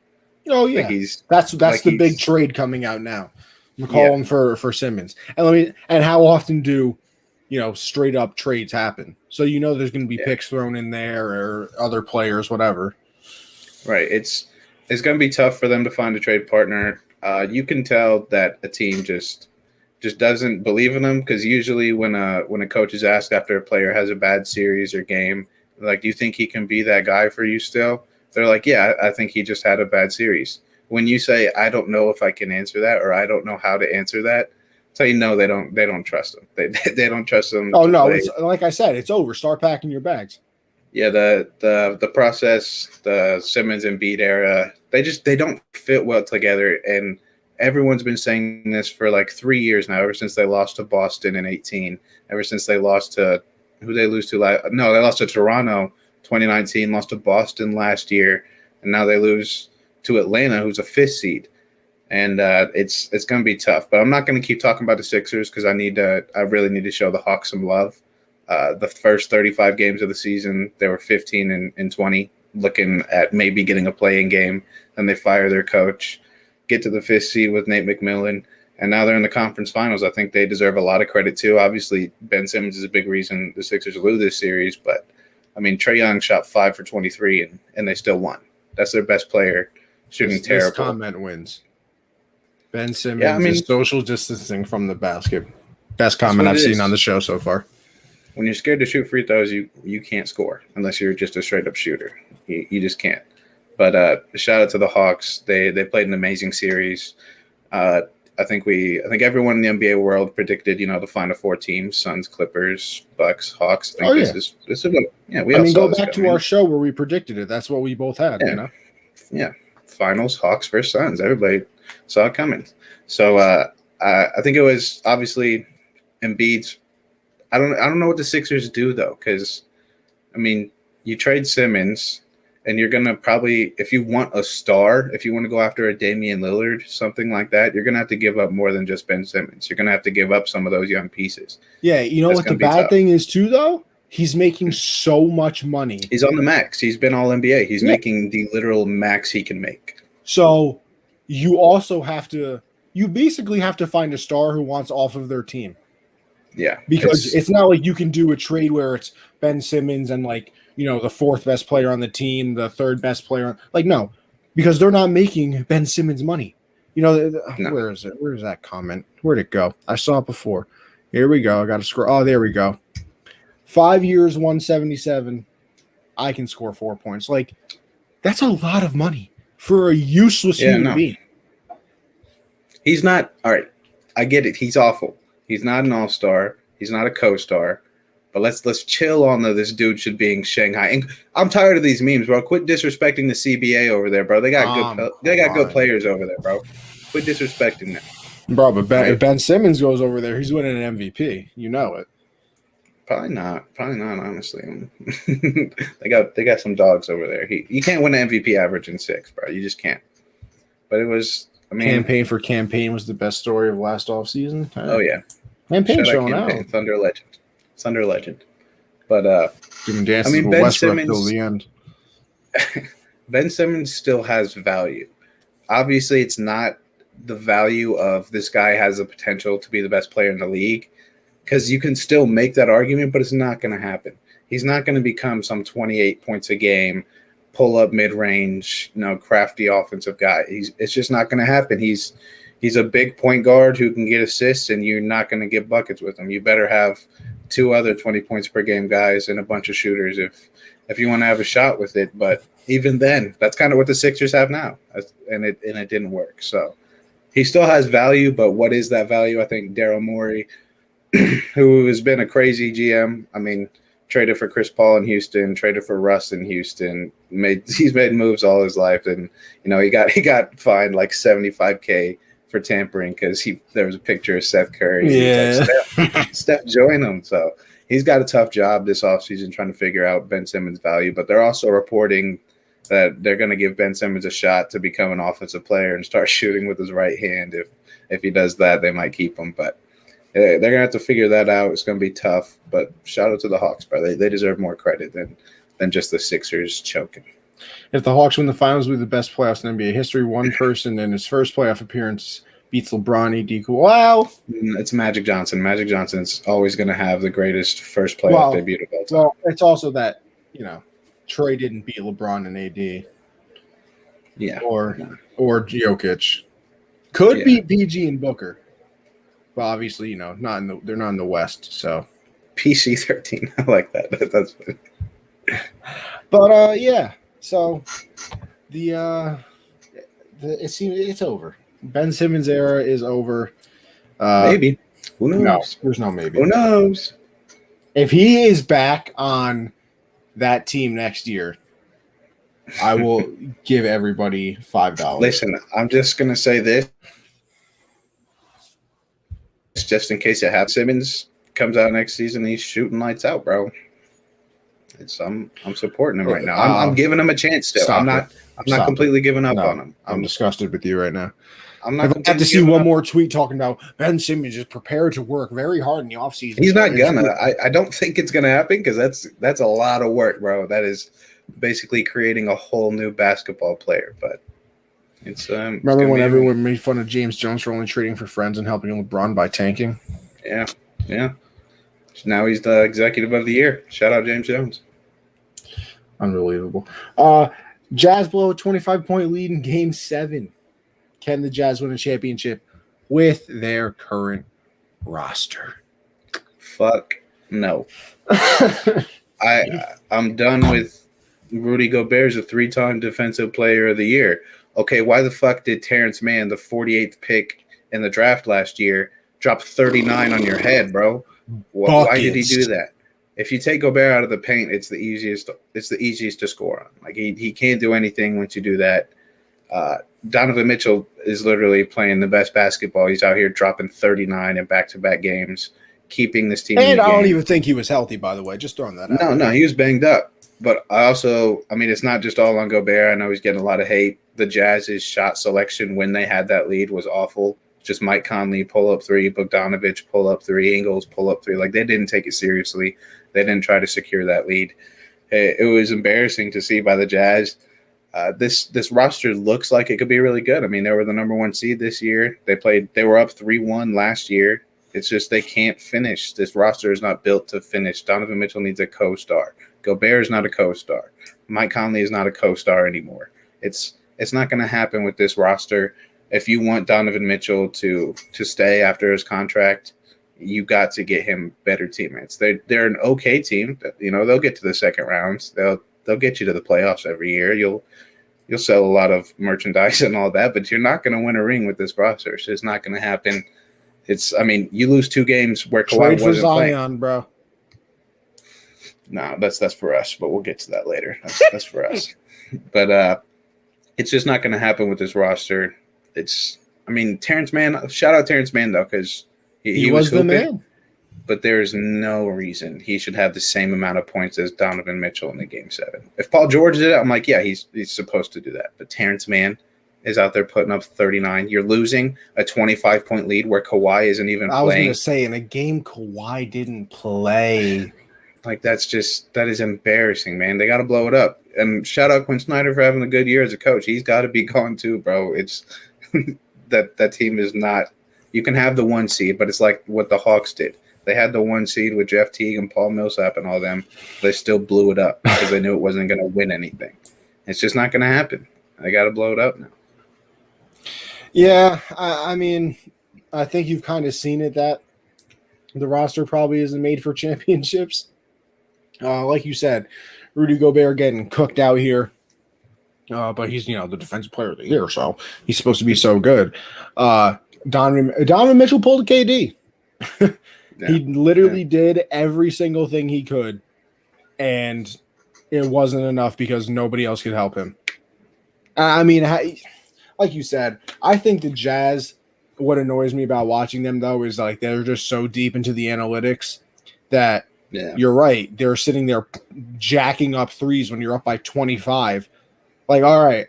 Oh, yeah. That's the big trade coming out now. McCollum for Simmons. And how often do straight up trades happen? So there's going to be picks thrown in there or other players, whatever. Right. It's going to be tough for them to find a trade partner. You can tell that a team just doesn't believe in them, because usually when a coach is asked after a player has a bad series or game, do you think he can be that guy for you still? They're like, yeah, I think he just had a bad series. When you say, I don't know if I can answer that, or I don't know how to answer that, so they don't trust him. They don't trust him. Oh no, it's, like I said, it's over. Start packing your bags. Yeah, the process, the Simmons and Embiid era, they don't fit well together, and everyone's been saying this for 3 years now. Ever since they lost to Boston in 2018, ever since they lost to who they lose to last? No, they lost to Toronto 2019, lost to Boston last year, and now they lose to Atlanta, who's a 5th seed. And it's going to be tough. But I'm not going to keep talking about the Sixers because I really need to show the Hawks some love. The first 35 games of the season, they were 15 and 20, looking at maybe getting a play-in game. Then they fire their coach, get to the 5th seed with Nate McMillan, and now they're in the conference finals. I think they deserve a lot of credit too. Obviously, Ben Simmons is a big reason the Sixers lose this series, but I mean, Trae Young shot 5 for 23, and they still won. That's their best player shooting terrible. This comment wins. Ben Simmons is social distancing from the basket. Best comment I've seen on the show so far. When you're scared to shoot free throws, you can't score unless you're just a straight up shooter. You just can't. But shout out to the Hawks. They played an amazing series. I think everyone in the NBA world predicted, the Final Four teams: Suns, Clippers, Bucks, Hawks. I think this is go back to our show where we predicted it. That's what we both had. Yeah. Finals, Hawks versus Suns. Everybody saw it coming. So I think it was obviously Embiid's. I don't know what the Sixers do though, because I mean, you trade Simmons, and you're gonna probably, if you want a star, if you want to go after a Damian Lillard, something like that, you're gonna have to give up more than just Ben Simmons. You're gonna have to give up some of those young pieces. Yeah, what the bad thing is too though? He's making so much money. He's on the max. He's been all NBA. He's making the literal max he can make. So you also you basically have to find a star who wants off of their team. Yeah. Because it's not like you can do a trade where it's Ben Simmons and the 4th best player on the team, the 3rd best player. No, because they're not making Ben Simmons money. No. Where is it? Where is that comment? Where'd it go? I saw it before. Here we go. I got to scroll. Oh, there we go. 5 years, 177. I can score 4 points. That's a lot of money for a useless human being. He's not. All right. I get it. He's awful. He's not an all-star. He's not a co-star. But let's chill on this dude should be in Shanghai. And I'm tired of these memes, bro. Quit disrespecting the CBA over there, bro. They got good players over there, bro. Quit disrespecting them. Bro, but if Ben Simmons goes over there, he's winning an MVP. You know it. Probably not, honestly. they got some dogs over there. You can't win an MVP average in 6, bro. You just can't. But it was, Campaign for Campaign was the best story of last offseason. Oh yeah. Campaign showing out. Thunder legend. But giving dances with Westbrook till the end. Ben Simmons still has value. Obviously, it's not the value of this guy has the potential to be the best player in the league, because you can still make that argument, but it's not going to happen. He's not going to become some 28 points a game, pull up mid-range, crafty offensive guy. It's just not going to happen. He's a big point guard who can get assists, and you're not going to get buckets with him. You better have 2 other 20 points per game guys and a bunch of shooters if you want to have a shot with it. But even then, that's kind of what the Sixers have now, and it didn't work. So he still has value, but what is that value? I think Daryl Morey, who has been a crazy GM, traded for Chris Paul in Houston, traded for Russ in Houston, he's made moves all his life, and he got fined like $75K for tampering because there was a picture of Seth Curry. Yeah, like, Steph joined him. So he's got a tough job this offseason trying to figure out Ben Simmons' value. But they're also reporting that they're going to give Ben Simmons a shot to become an offensive player and start shooting with his right hand. If he does that, they might keep him. But they're going to have to figure that out. It's going to be tough. But shout out to the Hawks, bro. They deserve more credit than just the Sixers choking. If the Hawks win the finals, will be the best playoffs in NBA history. One person in his first playoff appearance beats LeBron, AD. Wow. It's Magic Johnson. Magic Johnson's always going to have the greatest first playoff debut of all time. Well, it's also that, Troy didn't beat LeBron and AD. Yeah. Or Jokic. Could beat PG and Booker. But obviously, they're not in the West, so. PC-13. I like that. That's funny. But yeah. So it's over. Ben Simmons' era is over. Maybe. Who knows? No, there's no maybe. Who knows? If he is back on that team next year, I will give everybody $5. Listen, I'm just gonna say this, just in case Simmons comes out next season, he's shooting lights out, bro. I'm supporting him right now. I'm giving him a chance still. I'm not completely giving up on him. I'm disgusted with you right now. I'm If not I have to see giving one up. more tweet talking about Ben Simmons is prepared to work very hard in the offseason. He's not It's gonna. I don't think it's gonna happen because that's a lot of work, bro. That is basically creating a whole new basketball player. But it's Remember gonna when be everyone made fun of James Jones for only trading for friends and helping LeBron by tanking? yeah. Now he's the executive of the year. Shout out James Jones. Unbelievable. Jazz blow a 25-point lead in Game 7. Can the Jazz win a championship with their current roster? Fuck no. I'm done with Rudy Gobert as a 3-time defensive player of the year. Okay, why the fuck did Terrence Mann, the 48th pick in the draft last year, drop 39 on your head, bro? Why did he do that? If you take Gobert out of the paint, it's the easiest to score on. Like he can't do anything once you do that. Donovan Mitchell is literally playing the best basketball. He's out here dropping 39 in back-to-back games, keeping this team. And I don't even think he was healthy, by the way. Just throwing that out. No, he was banged up. But I mean, it's not just all on Gobert. I know he's getting a lot of hate. The Jazz's shot selection when they had that lead was awful. Just Mike Conley, pull-up three, Bogdanovich, pull-up three, Ingles, pull-up three. Like, they didn't take it seriously. They didn't try to secure that lead. It was embarrassing to see by the Jazz. This roster looks like it could be really good. I mean, they were the number 1 seed this year. They were up 3-1 last year. It's just they can't finish. This roster is not built to finish. Donovan Mitchell needs a co-star. Gobert is not a co-star. Mike Conley is not a co-star anymore. It's not going to happen with this roster. If you want Donovan Mitchell to stay after his contract, you got to get him better teammates. They're an okay team. You know, they'll get to the second rounds. They'll get you to the playoffs every year. You'll sell a lot of merchandise and all that, but you're not going to win a ring with this roster. It's just not going to happen. You lose 2 games where Kawhi wasn't playing. Zion, bro. No, that's for us, but we'll get to that later. That's for us. But it's just not going to happen with this roster. Terrence Mann. Shout out Terrence Mann though, because he was the man. But there's no reason he should have the same amount of points as Donovan Mitchell in the Game 7. If Paul George did it, I'm like, yeah, he's supposed to do that. But Terrence Mann is out there putting up 39. You're losing a 25-point lead where Kawhi isn't even playing. I was going to say, in a game Kawhi didn't play. Like, that is embarrassing, man. They got to blow it up. And shout out Quinn Snyder for having a good year as a coach. He's got to be gone too, bro. It's that team is not – you can have the 1 seed, but it's like what the Hawks did. They had the 1 seed with Jeff Teague and Paul Millsap and all them. They still blew it up because they knew it wasn't going to win anything. It's just not going to happen. They got to blow it up now. Yeah, I mean, I think you've kind of seen it that the roster probably isn't made for championships. Like you said, Rudy Gobert getting cooked out here. But he's, the defensive player of the year, so he's supposed to be so good. Donovan Mitchell pulled a KD. He literally did every single thing he could, and it wasn't enough because nobody else could help him. I mean, like you said, I think the Jazz, what annoys me about watching them, though, is like they're just so deep into the analytics that you're right. They're sitting there jacking up threes when you're up by 25. Like, all right,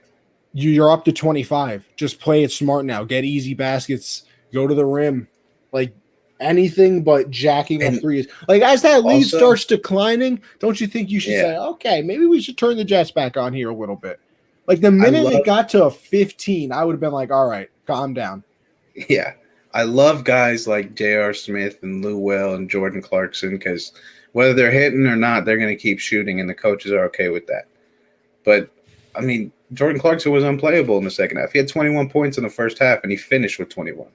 you're up to 25. Just play it smart now. Get easy baskets. Go to the rim. Like, anything but jacking up threes. Like, as that lead starts declining, don't you think you should say, okay, maybe we should turn the Jets back on here a little bit? Like, the minute it got to 15, I would have been like, all right, calm down. Yeah. I love guys like J.R. Smith and Lou Will and Jordan Clarkson because whether they're hitting or not, they're going to keep shooting, and the coaches are okay with that. But, I mean, Jordan Clarkson was unplayable in the second half. He had 21 points in the first half, and he finished with 21.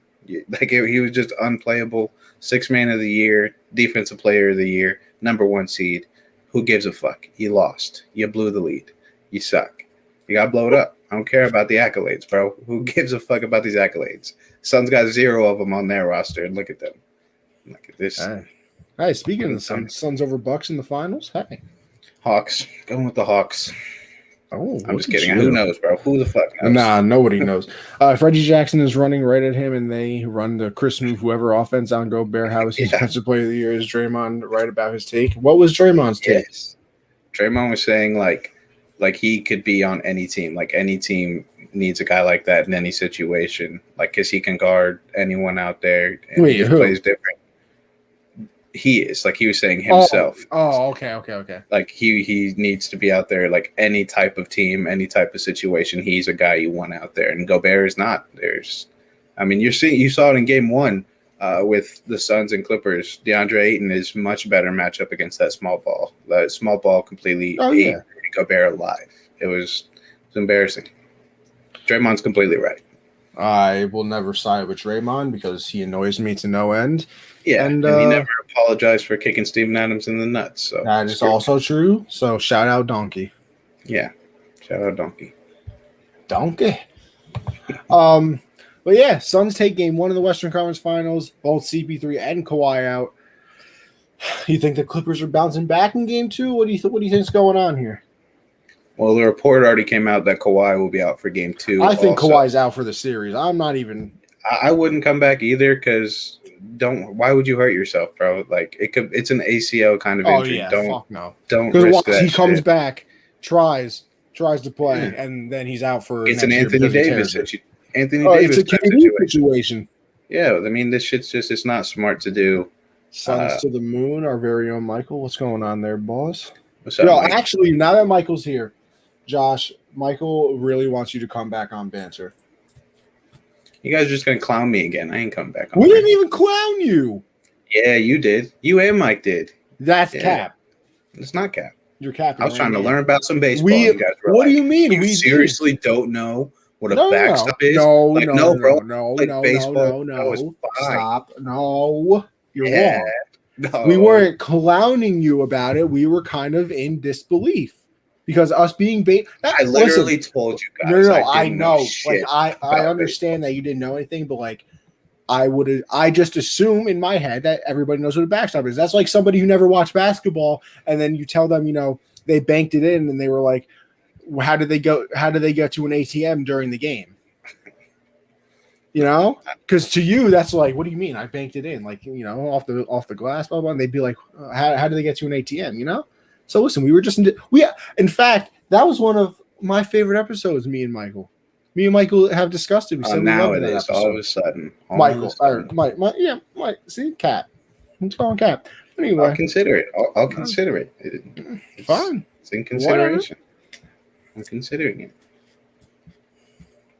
Like, he was just unplayable. 6th man of the year, defensive player of the year, number 1 seed. Who gives a fuck? You lost. You blew the lead. You suck. You got to blow it up. I don't care about the accolades, bro. Who gives a fuck about these accolades? Suns got 0 of them on their roster, and look at them. Look at this. Hey, speaking of the Suns over Bucks in the finals, hey. Hawks. Going with the Hawks. Oh, I'm just kidding. Who knows, bro? Who the fuck knows? Nah, nobody knows. Reggie Jackson is running right at him, and they run the Chris move, whoever offense on Gobert. How is he defensive player of the year? Is Draymond right about his take? What was Draymond's take? Yes. Draymond was saying like he could be on any team. Like any team needs a guy like that in any situation, like because he can guard anyone out there and Wait, he just who? plays different. He is like he was saying Oh, himself. okay. Like he needs to be out there like any type of team, any type of situation. He's a guy you want out there, and Gobert is not. I mean, you saw it in game one with the Suns and Clippers. DeAndre Ayton is much better matchup against that small ball. That small ball completely ate Gobert alive. It was embarrassing. Draymond's completely right. I will never side with Draymond because he annoys me to no end. Yeah, and he never apologized for kicking Steven Adams in the nuts. So that is also true. So shout out Donkey. Yeah, shout out Donkey. But yeah, Suns take game one of the Western Conference Finals. Both CP3 and Kawhi out. You think the Clippers are bouncing back in game two? What do you think's going on here? Well, the report already came out that Kawhi will be out for game two. I think Kawhi's out for the series. I'm not even. I wouldn't come back either because why would you hurt yourself, bro? Like it's an ACL kind of injury. Fuck no. Don't risk that. He comes back, tries to play, and then he's out for. It's an Anthony Davis situation. It's a KD situation. Yeah, I mean this shit's just it's not smart to do. Suns to the moon, our very own Michael. What's going on there, boss? What's up, Mike? Actually, now that Michael's here, Josh, Michael really wants you to come back on banter. You guys are just gonna clown me again. I ain't coming back on. We didn't even clown you. Yeah, you did. You and Mike did. That's cap. It's not cap. You're capping. I was trying to learn about some baseball. What do you mean? You seriously don't know what a backstop is? No, bro. No. Stop. No. You're wrong. No. We weren't clowning you about it. We were kind of in disbelief because us being I literally told you guys. No, I know. Like I understand that you didn't know anything, but like I just assume in my head that everybody knows what a backstop is. That's like somebody who never watched basketball, and then you tell them, they banked it in, and they were like, how did they get to an ATM during the game? Because to you, that's like, what do you mean? I banked it in, like, off the glass, blah, blah. And they'd be like, how did they get to an ATM? So listen, in fact, that was one of my favorite episodes. Me and Michael have discussed it. We said now it is all of a sudden. Mike. See, Cap. I'm calling Cap. Anyway, I'll consider it. I'll consider it. It's fine. It's in consideration. I'm considering it.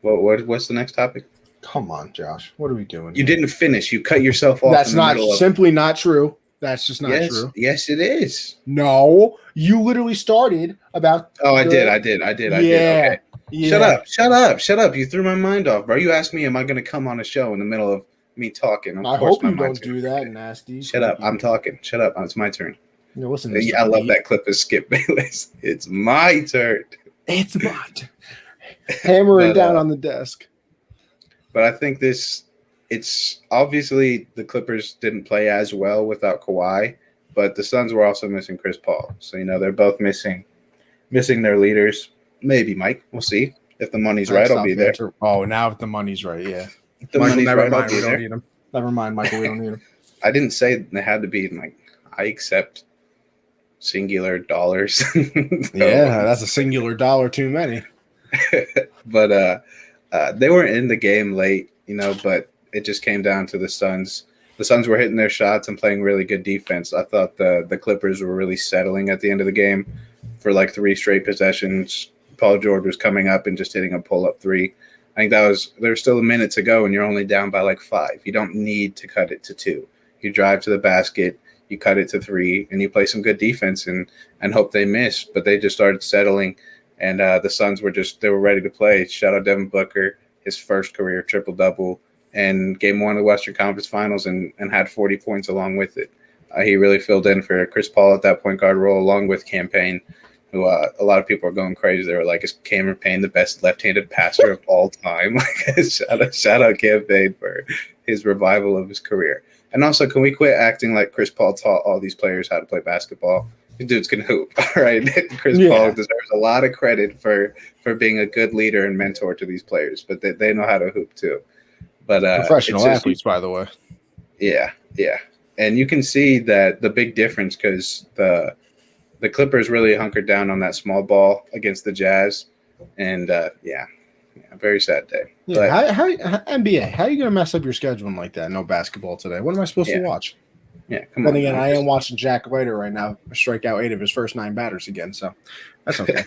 What's the next topic? Come on, Josh. What are we doing? You didn't finish. You cut yourself off. That's not simply not true. That's just not true. Yes, it is. No, you literally started about. Oh, I did. Okay. Yeah. Shut up. You threw my mind off, bro. You asked me, am I going to come on a show in the middle of me talking? I hope you don't do that, nasty. Shut up. I'm talking. Shut up. It's my turn. Listen. I love that clip of Skip Bayless. It's my turn. It's my turn. Hammering down on the desk. But I think it's obviously the Clippers didn't play as well without Kawhi, but the Suns were also missing Chris Paul. So, they're both missing their leaders. Maybe, Mike. We'll see. If the money's right, I'll be there. Oh, now if the money's right, yeah. If the money's right, I'll be there. Never mind, Michael, we don't need him. I didn't say they had to be I accept singular dollars. Yeah, that's a singular dollar too many. But they weren't in the game late, but it just came down to the Suns. The Suns were hitting their shots and playing really good defense. I thought the Clippers were really settling at the end of the game for 3 straight possessions. Paul George was coming up and just hitting a pull-up 3. I think there's still a minute to go and you're only down by 5. You don't need to cut it to 2. You drive to the basket, you cut it to 3, and you play some good defense and hope they miss. But they just started settling. And the Suns they were ready to play. Shout out Devin Booker, his first career triple-double, and game 1 of the Western Conference Finals and had 40 points along with it. He really filled in for Chris Paul at that point guard role, along with Cam Payne, who a lot of people are going crazy. They were like, is Cameron Payne the best left-handed passer of all time? Shout out Cam Payne for his revival of his career. And also, can we quit acting like Chris Paul taught all these players how to play basketball? Dudes can hoop, all right? Chris Paul deserves a lot of credit for being a good leader and mentor to these players, but they know how to hoop too. But professional athletes, by the way. Yeah. And you can see that the big difference because the Clippers really hunkered down on that small ball against the Jazz, and very sad day. Yeah, But how NBA? How are you gonna mess up your scheduling like that? No basketball today. What am I supposed to yeah, watch? yeah, come Then on. again, Now. I am watching Jack Leiter right now strike out 8 of his first 9 batters again, so that's okay.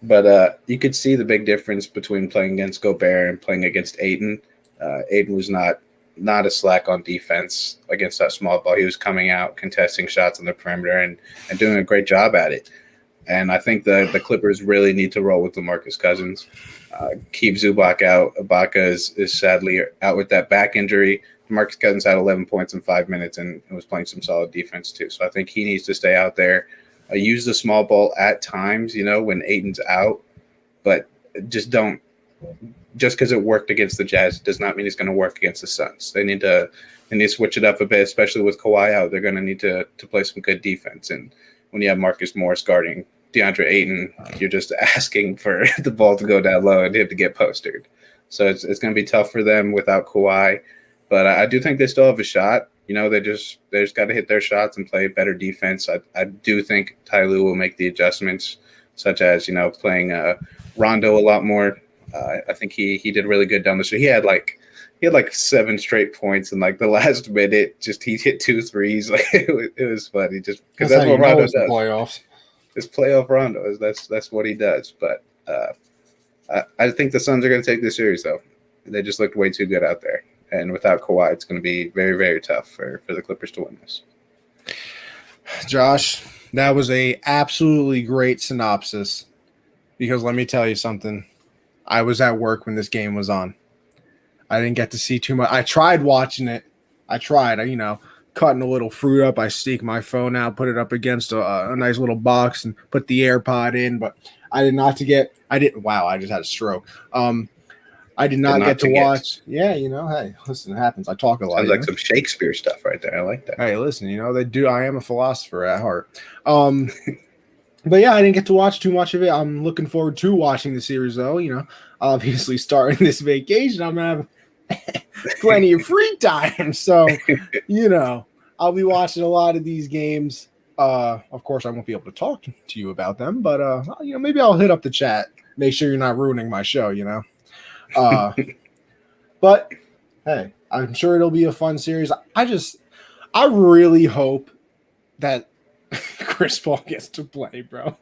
But you could see the big difference between playing against Gobert and playing against Ayton. Ayton was not a slack on defense against that small ball. He was coming out, contesting shots on the perimeter, and doing a great job at it. And I think the Clippers really need to roll with DeMarcus Cousins. Keep Zubac out. Ibaka is sadly out with that back injury. DeMarcus Cousins had 11 points in 5 minutes and was playing some solid defense too. So I think he needs to stay out there. Use the small ball at times, when Aiton's out, but just don't. Just because it worked against the Jazz does not mean it's going to work against the Suns. They need to switch it up a bit, especially with Kawhi out. They're going to need to play some good defense. And when you have Marcus Morris guarding DeAndre Ayton, you're just asking for the ball to go down low and him to get posted. So it's going to be tough for them without Kawhi. But I do think they still have a shot. They just got to hit their shots and play better defense. I do think Ty Lue will make the adjustments, such as playing Rondo a lot more. I think he did really good down the stretch. He had like 7 straight points in like the last minute. Just he hit 2 threes. Like it was funny. Just because that's what Rondo does. Playoffs. It's playoff Rondo. That's what he does. But I think the Suns are going to take this series though. They just looked way too good out there. And without Kawhi, it's going to be very, very tough for the Clippers to win this. Josh, that was a absolutely great synopsis. Because let me tell you something. I was at work when this game was on. I didn't get to see too much. I tried watching it. Cutting a little fruit up. I sneak my phone out, put it up against a nice little box, and put the AirPod in. But I did not get. I didn't. Wow! I just had a stroke. I did not get to watch. Yeah, hey, listen, it happens. I talk a lot. Sounds like some Shakespeare stuff right there. I like that. Hey, listen, they do. I am a philosopher at heart. But yeah, I didn't get to watch too much of it. I'm looking forward to watching the series, though. Obviously starting this vacation, I'm gonna have plenty of free time. So, I'll be watching a lot of these games. Of course, I won't be able to talk to you about them, but maybe I'll hit up the chat. Make sure you're not ruining my show. But hey, I'm sure it'll be a fun series. I really hope that Chris Paul gets to play, bro.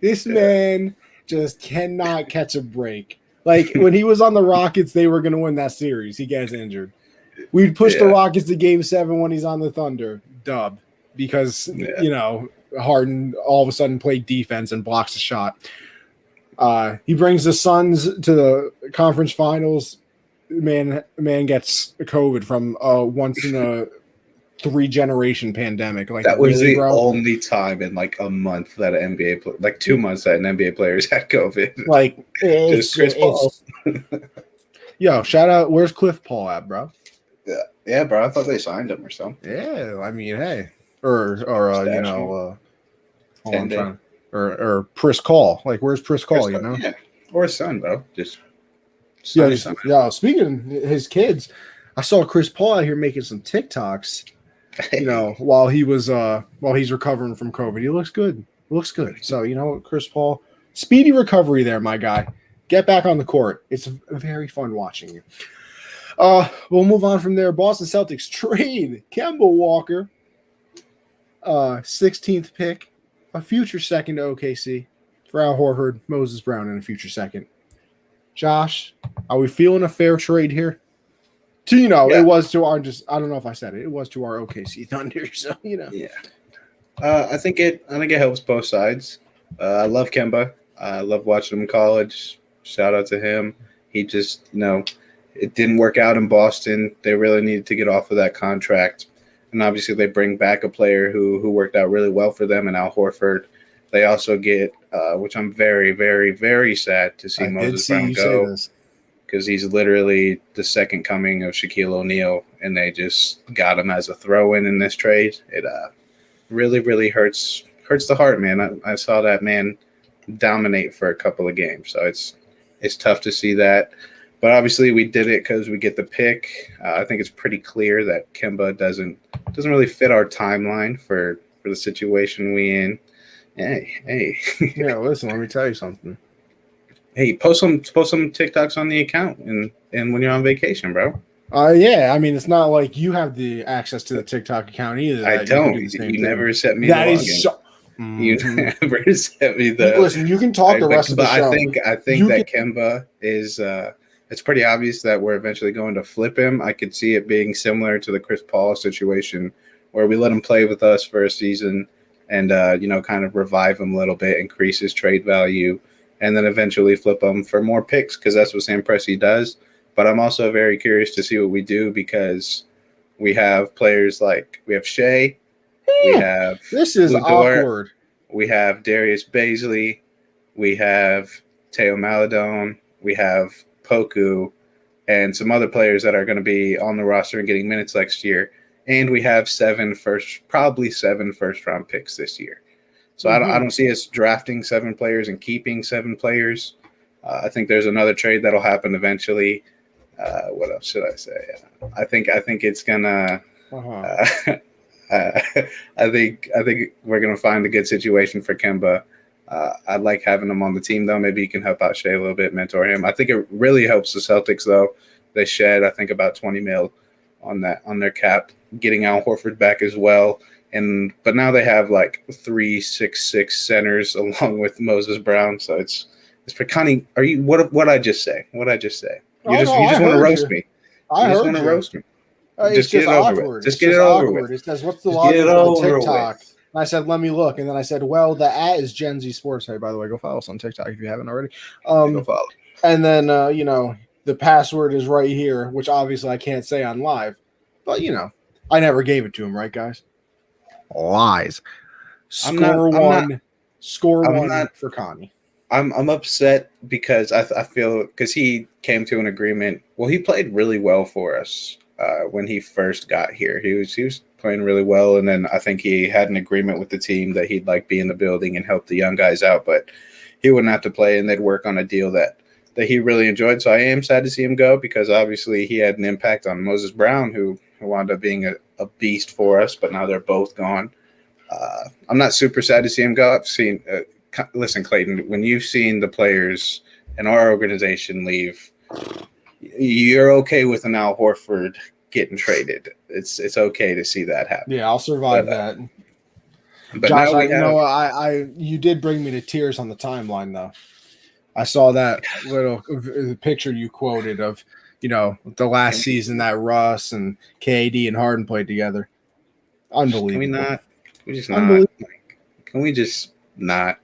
This man just cannot catch a break. Like when he was on the Rockets, they were going to win that series. He gets injured. We'd push the Rockets to Game 7 when he's on the Thunder. Dub. Because, Harden all of a sudden played defense and blocks a shot. He brings the Suns to the conference finals. Man gets COVID from once in a 3-generation pandemic. Like that was really, the only time in like a month that an NBA 2 months that an NBA players had COVID. Like just Chris Paul. Yo, shout out. Where's Cliff Paul at, bro? Yeah, bro. I thought they signed him or something. Yeah, I mean, hey, or Pris Call. Like, where's Pris Call? Yeah, or his son, bro. Just speaking of his kids, I saw Chris Paul out here making some TikToks. While he's recovering from COVID, he looks good. So Chris Paul, speedy recovery there, my guy. Get back on the court. It's very fun watching you. We'll move on from there. Boston Celtics trade Kemba Walker, 16th pick, a future second to OKC for Al Horford, Moses Brown, and a future second. Josh, are we feeling a fair trade here? It was to our I don't know if I said it. It was to our OKC Thunder. So Yeah. I think it helps both sides. I love Kemba. I love watching him in college. Shout out to him. He just it didn't work out in Boston. They really needed to get off of that contract. And obviously they bring back a player who worked out really well for them in Al Horford. They also get, which I'm very, very, very sad to see Moses Brown go, because he's literally the second coming of Shaquille O'Neal, and they just got him as a throw-in in this trade. It really, really hurts the heart, man. I saw that man dominate for a couple of games, so it's tough to see that. But obviously we did it because we get the pick. I think it's pretty clear that Kemba doesn't really fit our timeline for the situation we in. Hey. Yeah, listen, let me tell you something. Hey, post some TikToks on the account and when you're on vacation, bro. Yeah, I mean, it's not like you have the access to the TikTok account either. I That you could don't. do the same You thing. never sent me That the is login. so. You Mhm. never sent me the. Listen, you can talk the rest of the but show. I think that Kemba is. It's pretty obvious that we're eventually going to flip him. I could see it being similar to the Chris Paul situation, where we let him play with us for a season, and kind of revive him a little bit, increase his trade value, and then eventually flip him for more picks because that's what Sam Presti does. But I'm also very curious to see what we do because we have players like we have Shea, we have This is Lou Dort, awkward. we have Darius Baisley, we have Teo Maladone, we have Poku, and some other players that are going to be on the roster and getting minutes next year. And we have probably seven first round picks this year. So I don't see us drafting 7 players and keeping 7 players. I think there's another trade that'll happen eventually. What else should I say? I think it's gonna. I think we're gonna find a good situation for Kemba. I like having him on the team though. Maybe he can help out Shea a little bit, mentor him. I think it really helps the Celtics though. They shed I think about 20 mil on their cap, getting Al Horford back as well. But now they have like 3-6-6 centers along with Moses Brown. So it's for Connie. Are you what I just say? What I just say? You just want to roast me. I you just heard want to you. roast me. Just get it over with. Just get it over with. It says, "What's the login for the TikTok?" And I said, "Let me look." And then I said, "Well, the @ is Gen Z Sports." Hey, by the way, go follow us on TikTok if you haven't already. Go follow. And then the password is right here, which obviously I can't say on live, but I never gave it to him, right, guys? Lies. Score one for Connie. I'm upset because I feel because he came to an agreement. Well, he played really well for us when he first got here. He was playing really well, and then I think he had an agreement with the team that he'd like be in the building and help the young guys out, but he wouldn't have to play, and they'd work on a deal that he really enjoyed. So I am sad to see him go because obviously he had an impact on Moses Brown, who wound up being a beast for us, but now they're both gone. I'm not super sad to see him go. I've seen. Listen, Clayton, when you've seen the players in our organization leave, you're okay with an Al Horford getting traded. It's okay to see that happen. Yeah, I'll survive that. But Josh, now you did bring me to tears on the timeline, though. I saw that little picture you quoted of, the last season that Russ and KD and Harden played together. Unbelievable. Can we just not?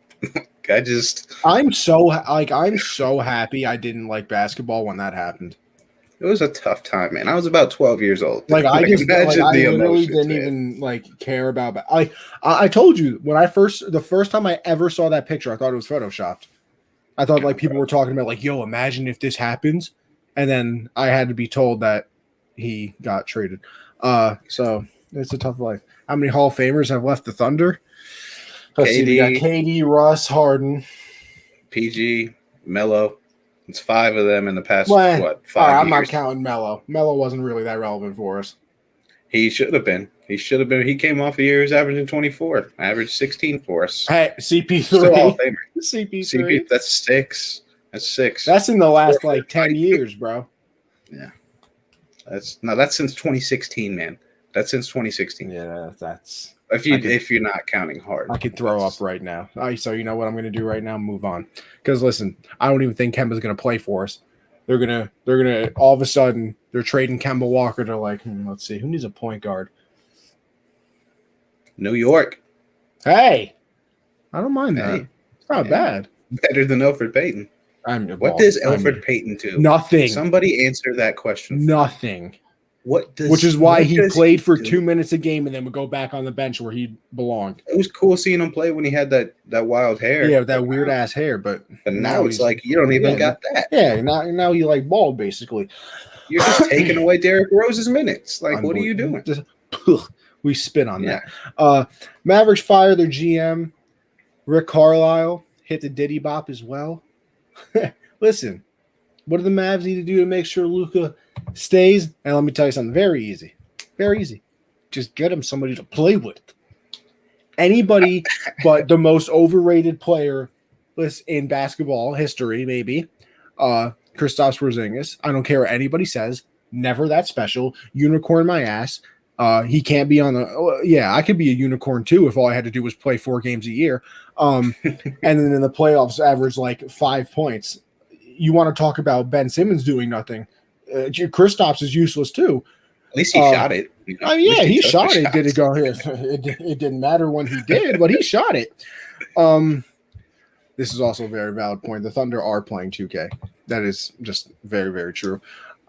I'm so happy I didn't like basketball when that happened. It was a tough time, man. I was about 12 years old. I literally didn't even care about. I told you when the first time I ever saw that picture, I thought it was photoshopped. I thought people were talking about yo, imagine if this happens, and then I had to be told that he got traded. So it's a tough life. How many Hall of Famers have left the Thunder? Let's see, we got KD, Russ, Harden, PG, Melo. It's 5 of them in the past, 5 years? I'm not counting Melo. Melo wasn't really that relevant for us. He should have been. He came off a year, he was averaging 24, averaged 16 for us. Hey, CP3. Still Hall of Famer. CP3. That's 6. That's 6. That's in the last 10 years, bro. Yeah. That's since 2016, man. That's since 2016. Yeah, that's if you're not counting hard. I could throw up right now. So you know what I'm going to do right now? Move on. Because listen, I don't even think Kemba's going to play for us. They're gonna all of a sudden they're trading Kemba Walker. They're like, let's see, who needs a point guard? New York. Hey, I don't mind that. It's not bad. Better than Elfrid Payton. What does Elfrid Payton do? Nothing. Somebody answer that question. Nothing. Which is why he played for 2 minutes a game and then would go back on the bench where he belonged. It was cool seeing him play when he had that wild hair. Yeah, that weird ass hair. But now it's like you don't even got that. Yeah, now you bald basically. You're just taking away Derrick Rose's minutes. What are you doing? We spit on that. Mavericks fire their GM. Rick Carlisle hit the Diddy Bop as well. Listen, what do the Mavs need to do to make sure Luka stays? And let me tell you something very easy. Very easy. Just get him somebody to play with. Anybody but the most overrated player in basketball history, maybe. Kristaps Porzingis. I don't care what anybody says. Never that special. Unicorn my ass. He can't be on the. Yeah, I could be a unicorn too if all I had to do was play 4 games a year. And then in the playoffs, average like 5 points. You want to talk about Ben Simmons doing nothing? Kristaps is useless too. At least he shot it. I mean, yeah, he shot it. Did it go here? It didn't matter when he did, but he shot it. This is also a very valid point. The Thunder are playing 2K. That is just very, very true.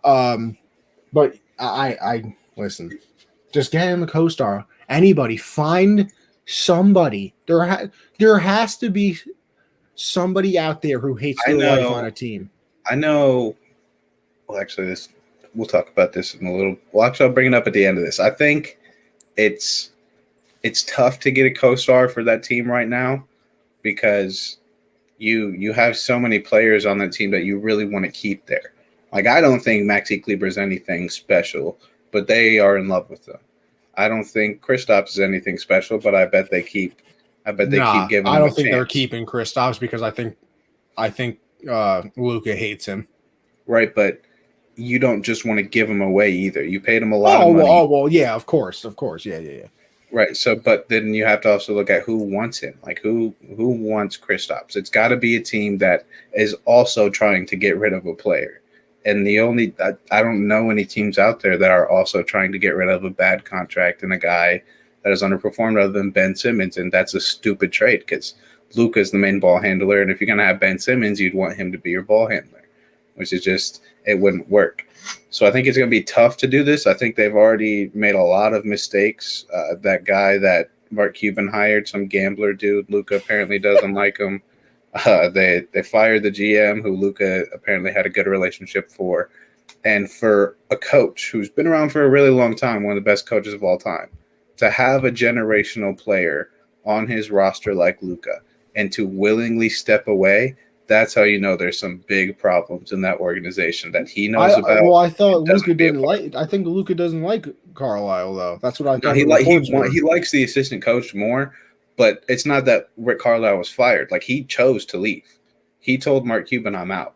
But I listen. Just get him a co-star. Anybody, find somebody. There has to be somebody out there who hates their life on a team. I know. Well, actually, we'll talk about this in a little. Well, actually, I'll bring it up at the end of this. I think it's tough to get a co-star for that team right now because you have so many players on that team that you really want to keep there. Like, I don't think Maxi Kleber is anything special, but they are in love with them. I don't think Kristaps is anything special, but I bet they keep giving him I don't a think they're chance. keeping Kristaps because I think Luka hates him. Right, but you don't just want to give him away either. You paid him a lot of money. Well, yeah, of course. Yeah. Right. So, but then you have to also look at who wants him. Like who wants Kristaps? It's got to be a team that is also trying to get rid of a player. And I don't know any teams out there that are also trying to get rid of a bad contract and a guy that has underperformed other than Ben Simmons. And that's a stupid trade because Luka is the main ball handler. And if you're going to have Ben Simmons, you'd want him to be your ball handler, which is just, it wouldn't work. So I think it's going to be tough to do this. I think they've already made a lot of mistakes. That guy that Mark Cuban hired, some gambler dude, Luka apparently doesn't like him. They fired the GM, who Luka apparently had a good relationship for. And for a coach who's been around for a really long time, one of the best coaches of all time, to have a generational player on his roster like Luka and to willingly step away, that's how you know there's some big problems in that organization that he knows about. Well, I thought Luka didn't like. I think Luka doesn't like Carlisle though. That's what I thought. He likes the assistant coach more, but it's not that Rick Carlisle was fired. Like, he chose to leave. He told Mark Cuban, "I'm out,"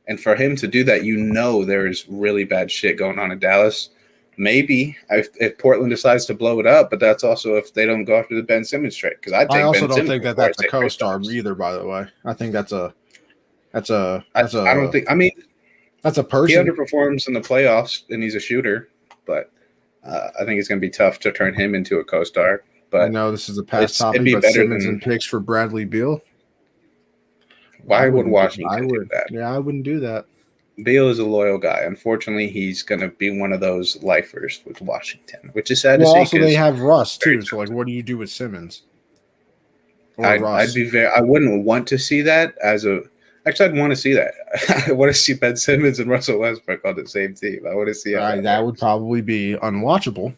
and for him to do that, you know there's really bad shit going on in Dallas. Maybe if Portland decides to blow it up, but that's also if they don't go after the Ben Simmons trade. Because I also don't think that's a co-star either. By the way, I think that's a I don't think. I mean, that's a person. He underperforms in the playoffs, and he's a shooter. But I think it's going to be tough to turn him into a co-star. But I know this is a past topic, but Simmons and picks for Bradley Beal. Why would Washington do that? Yeah, I wouldn't do that. Beal is a loyal guy. Unfortunately, he's going to be one of those lifers with Washington, which is sad to see. Well, also they have Russ too. So, like, what do you do with Simmons? I wouldn't want to see that as a. Actually, I'd want to see that. I want to see Ben Simmons and Russell Westbrook on the same team. I want to see how that would probably be unwatchable.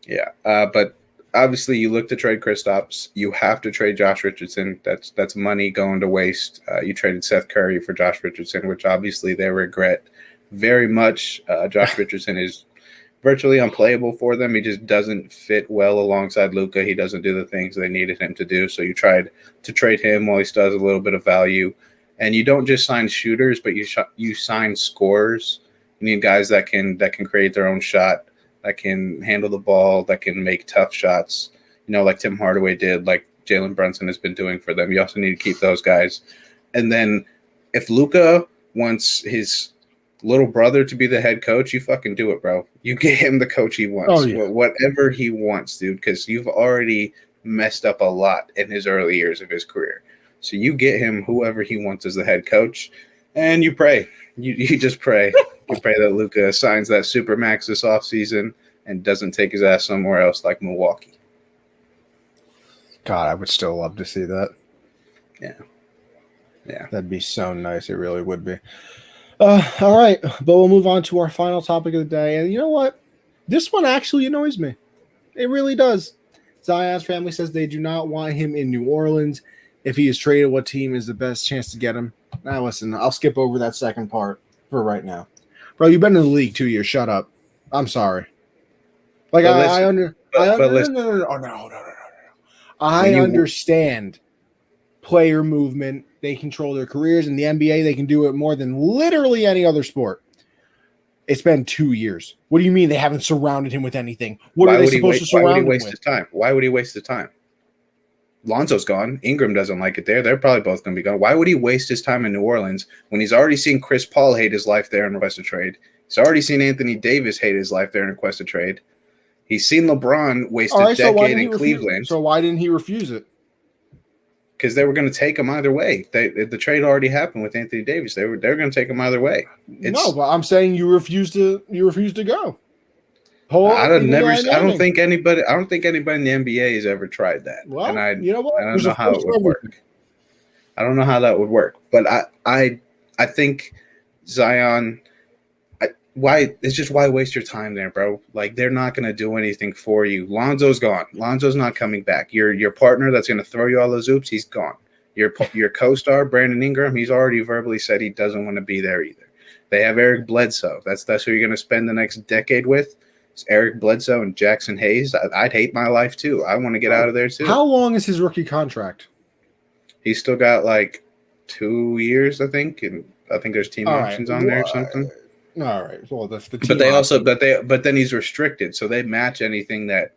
Yeah, but obviously, you look to trade Kristaps. You have to trade Josh Richardson. That's money going to waste. You traded Seth Curry for Josh Richardson, which obviously they regret very much. Josh Richardson is virtually unplayable for them. He just doesn't fit well alongside Luka. He doesn't do the things they needed him to do. So you tried to trade him while he still has a little bit of value. And you don't just sign shooters, but you sign scorers. You need guys that can create their own shot, that can handle the ball, that can make tough shots, like Tim Hardaway did, like Jalen Brunson has been doing for them. You also need to keep those guys. And then if Luka wants his little brother to be the head coach, you fucking do it, bro. You get him the coach he wants. Oh, yeah. Whatever he wants, dude, because you've already messed up a lot in his early years of his career. So you get him whoever he wants as the head coach, and you pray. You just pray. You pray that Luka signs that supermax this offseason and doesn't take his ass somewhere else like Milwaukee. God, I would still love to see that. Yeah. That'd be so nice. It really would be. All right, but we'll move on to our final topic of the day. And you know what? This one actually annoys me. It really does. Zion's family says they do not want him in New Orleans. If he is traded, what team is the best chance to get him? Now, listen, I'll skip over that second part for right now. Bro, you've been in the league 2 years. Shut up. I'm sorry. Like, I understand. player movement. They control their careers. In the NBA, they can do it more than literally any other sport. It's been 2 years. What do you mean they haven't surrounded him with anything? What are they supposed to surround him with? His time? Why would he waste his time? Lonzo's gone. Ingram doesn't like it there. They're probably both going to be gone. Why would he waste his time in New Orleans when he's already seen Chris Paul hate his life there and request a trade? He's already seen Anthony Davis hate his life there and request a trade. He's seen LeBron waste a decade in Cleveland. So why didn't he refuse it? Because they were going to take him either way. The trade already happened with Anthony Davis. They're going to take him either way. No, but I'm saying you refused to go. I don't think anybody in the NBA has ever tried that. Well, and you know what? I don't know how it would work. I don't know how that would work. But I think Zion. Why waste your time there, bro? Like, they're not going to do anything for you. Lonzo's gone. Lonzo's not coming back. Your partner that's going to throw you all those oops, he's gone. Your co-star, Brandon Ingram, he's already verbally said he doesn't want to be there either. They have Eric Bledsoe. That's who you're going to spend the next decade with. It's Eric Bledsoe and Jackson Hayes. I'd hate my life too. I want to get out of there too. How long is his rookie contract? He's still got like 2 years, I think, and I think there's team options on there or something. All right. Well, the team but then he's restricted, so they match anything that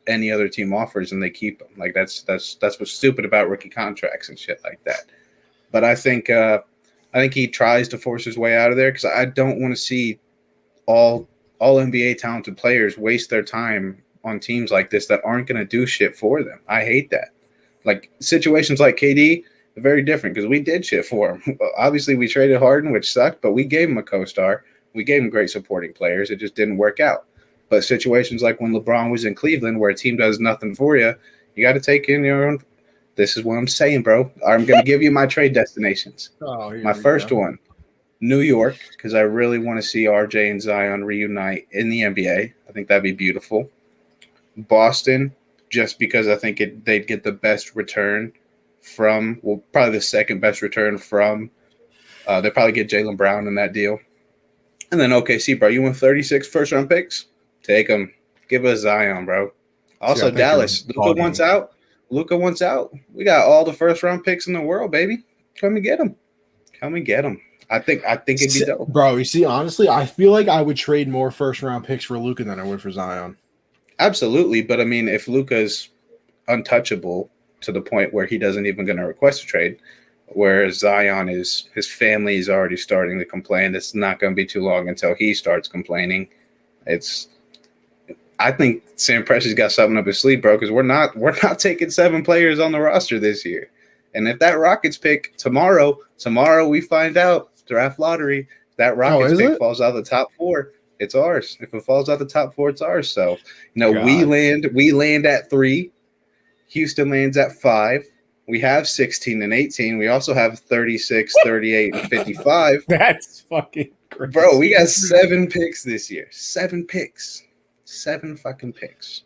any other team offers, and they keep him. Like that's what's stupid about rookie contracts and shit like that. But I think he tries to force his way out of there because I don't want to see all NBA talented players waste their time on teams like this that aren't going to do shit for them. I hate that. Like situations like KD. Very different because we did shit for him. Obviously, we traded Harden, which sucked, but we gave him a co-star. We gave him great supporting players. It just didn't work out. But situations like when LeBron was in Cleveland where a team does nothing for you, you got to take in your own. This is what I'm saying, bro. I'm going to give you my trade destinations. My first one, New York, because I really want to see RJ and Zion reunite in the NBA. I think that'd be beautiful. Boston, just because I think they'd get the best return from, well, probably the second best return from. They'll probably get Jaylen Brown in that deal. And then OKC, bro. You want 36 first-round picks? Take them. Give us Zion, bro. Also, Dallas. Luka wants out. We got all the first-round picks in the world, baby. Come and get them. I think it'd be dope. Bro, you see, honestly, I feel like I would trade more first-round picks for Luka than I would for Zion. Absolutely. But, I mean, if Luka's untouchable to the point where he doesn't even going to request a trade, whereas Zion his family is already starting to complain. It's not going to be too long until he starts complaining. I think Sam Presti's got something up his sleeve, bro, because we're not taking 7 players on the roster this year. And if that Rockets pick tomorrow we find out, draft lottery, that Rockets pick falls out of the top 4, it's ours. If it falls out the top 4, it's ours. So, we land at 3. Houston lands at 5. We have 16 and 18. We also have 36, 38, and 55. That's fucking crazy. Bro, we got 7 picks this year. 7 picks. 7 fucking picks.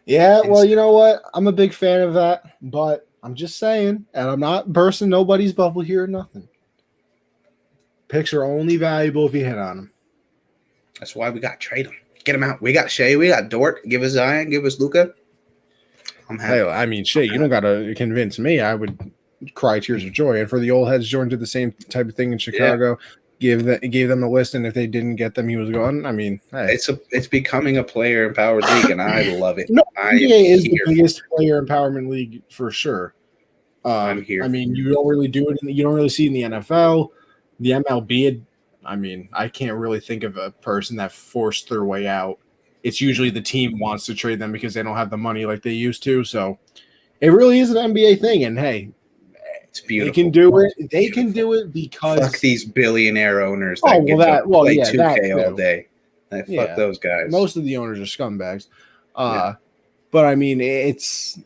Yeah, well, you know what? I'm a big fan of that, but I'm just saying, and I'm not bursting nobody's bubble here or nothing. Picks are only valuable if you hit on them. That's why we got to trade them. Get them out. We got Shea. We got Dort. Give us Zion. Give us Luka. Hey, I mean, shit, you don't got to convince me. I would cry tears of joy. And for the old heads, Jordan did the same type of thing in Chicago. Yeah. Gave them a list, and if they didn't get them, he was gone. I mean, hey. It's becoming a player empowered league, and I love it. No, NBA is the biggest player empowerment league for sure. I'm here. I mean, you don't really do it. You don't really see it in the NFL, the MLB. I mean, I can't really think of a person that forced their way out. It's usually the team wants to trade them because they don't have the money like they used to. So it really is an NBA thing. And hey, it's beautiful. They can do it. They can do it because fuck these billionaire owners that play 2K all day. Fuck those guys. Most of the owners are scumbags. But I mean, it's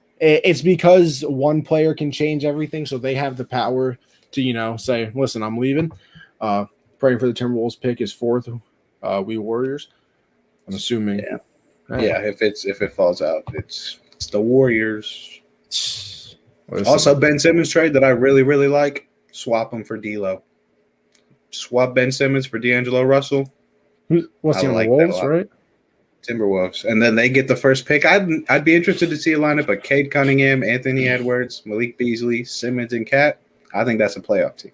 because one player can change everything, so they have the power to say, listen, I'm leaving. Praying for the Timberwolves pick is 4th. We Warriors. I'm assuming. Yeah. If it falls out, it's the Warriors. Also, Ben Simmons trade that I really, really like. Swap him for D'Lo. Swap Ben Simmons for D'Angelo Russell. What's he on the Wolves, right? Timberwolves, and then they get the first pick. I'd be interested to see a lineup of Cade Cunningham, Anthony Edwards, Malik Beasley, Simmons, and Cat. I think that's a playoff team.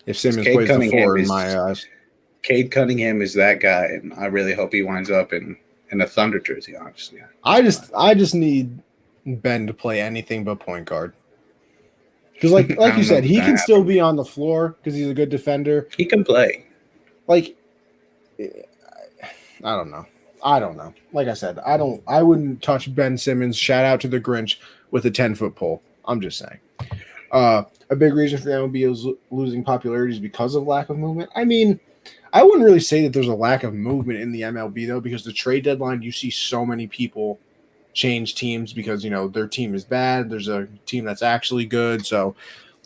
If Simmons plays the four, in my eyes, Cade Cunningham is that guy, and I really hope he winds up in a Thunder jersey. Honestly, I just need Ben to play anything but point guard. Because, like you said, he can still be on the floor because he's a good defender. He can play. Like, I don't know. Like I said, I wouldn't touch Ben Simmons. Shout out to the Grinch with a 10-foot pole. I'm just saying. A big reason for the MLB is losing popularity is because of lack of movement. I mean, I wouldn't really say that there's a lack of movement in the MLB, though, because the trade deadline, you see so many people change teams because, their team is bad. There's a team that's actually good. So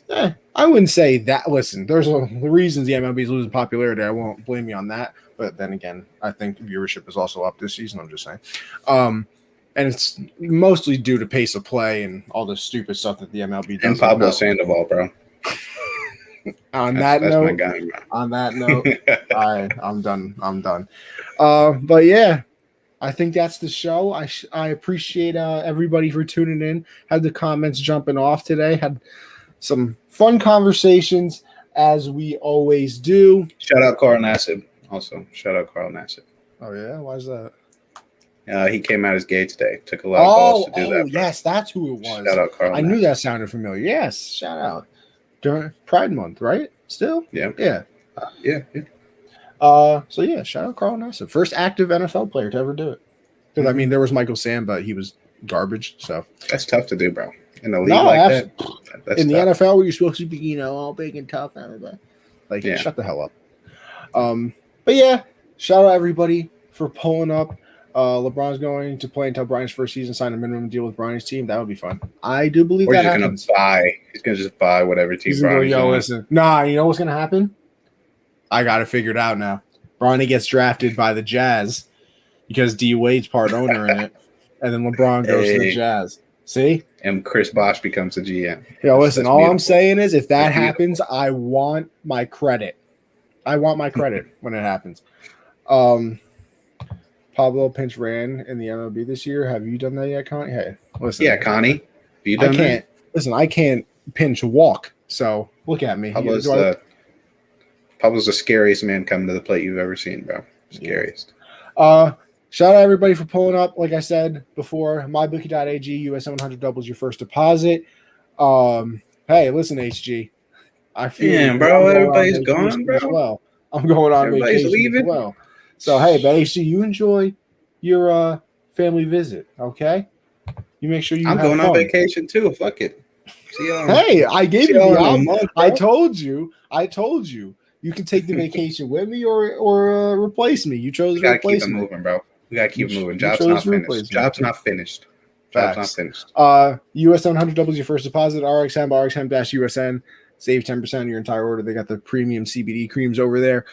I wouldn't say that. Listen, there's the reasons the MLB is losing popularity. I won't blame you on that. But then again, I think viewership is also up this season. I'm just saying. And it's mostly due to pace of play and all the stupid stuff that the MLB does. And Pablo Sandoval, bro. On that note, I'm done. But yeah, I think that's the show. I appreciate everybody for tuning in. Had the comments jumping off today. Had some fun conversations as we always do. Shout out Carl Nassib. Also, shout out Carl Nassib. Oh yeah, why is that? He came out as gay today. Took a lot of balls to do that. Oh yes, that's who it was. Shout out Carl. I knew that sounded familiar. Yes, shout out. During Pride Month, right? Still? Yeah. Yeah. So yeah, shout out Carl Nassib. First active NFL player to ever do it. Because I mean, there was Michael Sam, but he was garbage. So that's tough to do, bro. In a league like that's in the tough. NFL, where you're supposed to be, all big and tough, shut the hell up. But yeah, shout out everybody for pulling up. LeBron's going to play until Bryant's first season, sign a minimum deal with Bryant's team. That would be fun. I do believe that happens. He's gonna just buy whatever team. Listen. Nah, you know what's gonna happen? I got it figured out now. Bronny gets drafted by the Jazz because D Wade's part owner in it, and then LeBron goes to the Jazz. See? And Chris Bosh becomes the GM. Listen. All I'm saying is, if that happens, I want my credit. I want my credit when it happens. Pablo Pinch ran in the MLB this year. Have you done that yet, Connie? Hey, listen. Yeah, Connie. Have you done that? Listen, I can't pinch walk. So look at me. Pablo's the scariest man coming to the plate you've ever seen, bro. Scariest. Shout out everybody for pulling up. Like I said before, mybookie.ag, US 700 doubles your first deposit. Hey, listen, HG. I feel bro. Everybody's gone, bro. Well, I'm going on vacation leaving. as well. So, hey, but HG, you enjoy your family visit, okay? You make sure you I'm have going fun. on vacation too. Fuck it. Hey, I gave you the option. I told you. You can take the vacation with me or replace me. You chose to replace me. Keep it moving, bro. We gotta keep moving. Job's not finished. US 700 doubles your first deposit. RXM, RXM-USN. Save 10% on your entire order. They got the premium CBD creams over there.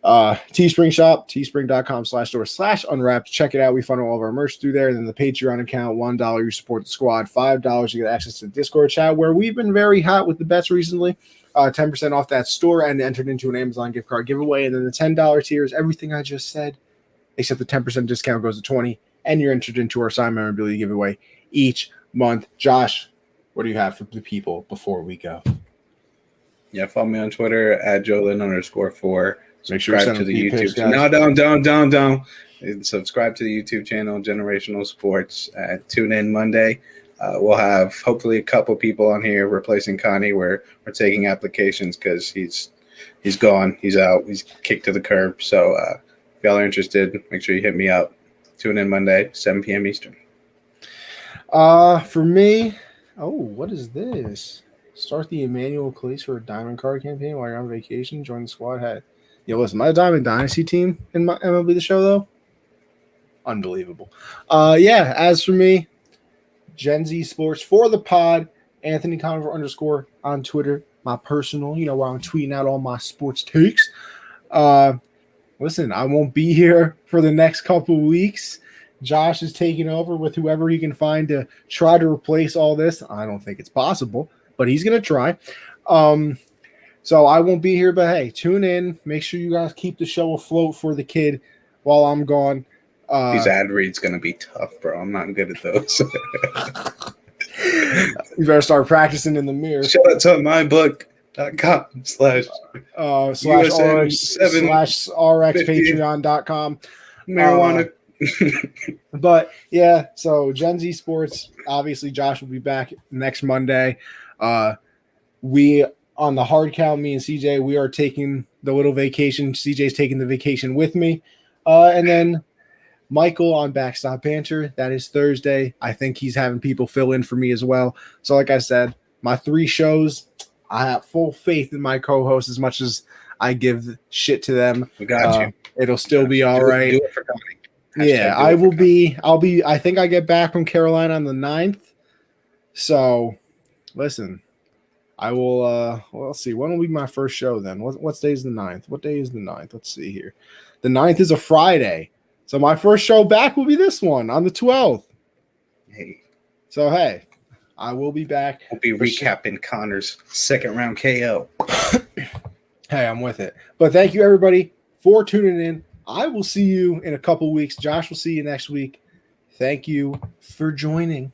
Teespring shop, teespring.com/store/unwrapped. Check it out. We fund all of our merch through there. And then the Patreon account, $1, you support the squad. $5, you get access to the Discord chat, where we've been very hot with the bets recently. 10% off that store, and entered into an Amazon gift card giveaway. And then the $10 tier is everything I just said, except the 10% discount goes to $20, and you're entered into our signed memorabilia giveaway each month. Josh, what do you have for the people before we go? Yeah, follow me on Twitter at Jolin_4. Make sure you subscribe to the YouTube channel. No, don't. And subscribe to the YouTube channel, Generational Sports. Tune in Monday. We'll have hopefully a couple people on here replacing Connie. We're taking applications because he's gone. He's out. He's kicked to the curb. So if y'all are interested, make sure you hit me up. Tune in Monday, 7 p.m. Eastern. For me, what is this? Start the Emmanuel Calise for a Diamond Card campaign while you're on vacation. Join the squad. Hey. Listen, my Diamond Dynasty team in my MLB The Show, though, unbelievable. As for me, Gen Z Sports for the pod, Anthony Conover _ on Twitter, my personal, where I'm tweeting out all my sports takes. Listen, I won't be here for the next couple of weeks. Josh is taking over with whoever he can find to try to replace all this. I don't think it's possible, but he's going to try. So I won't be here, but hey, tune in. Make sure you guys keep the show afloat for the kid while I'm gone. These ad reads gonna be tough, bro. I'm not good at those. You better start practicing in the mirror. Shout out to mybook.com slash /RX/RXpatreon.com. marijuana. But yeah, so Gen Z Sports, obviously Josh will be back next Monday. We on the hard count, me and CJ, we are taking the little vacation. CJ's taking the vacation with me. And then Michael on Backstop Banter, that is Thursday. I think he's having people fill in for me as well. So like I said, my 3 shows, I have full faith in my co-hosts as much as I give shit to them. We got you. It'll still be all right. Do it for comedy. Yeah, I'll be, I get back from Carolina on the 9th. So listen, I will, well, let's see. When will be my first show then? What day is the 9th? What day is the 9th? Let's see here. The 9th is a Friday. So my first show back will be this one on the 12th. Hey. So, hey, I will be back. We'll be recapping Connor's second round KO. Hey, I'm with it. But thank you, everybody, for tuning in. I will see you in a couple weeks. Josh will see you next week. Thank you for joining.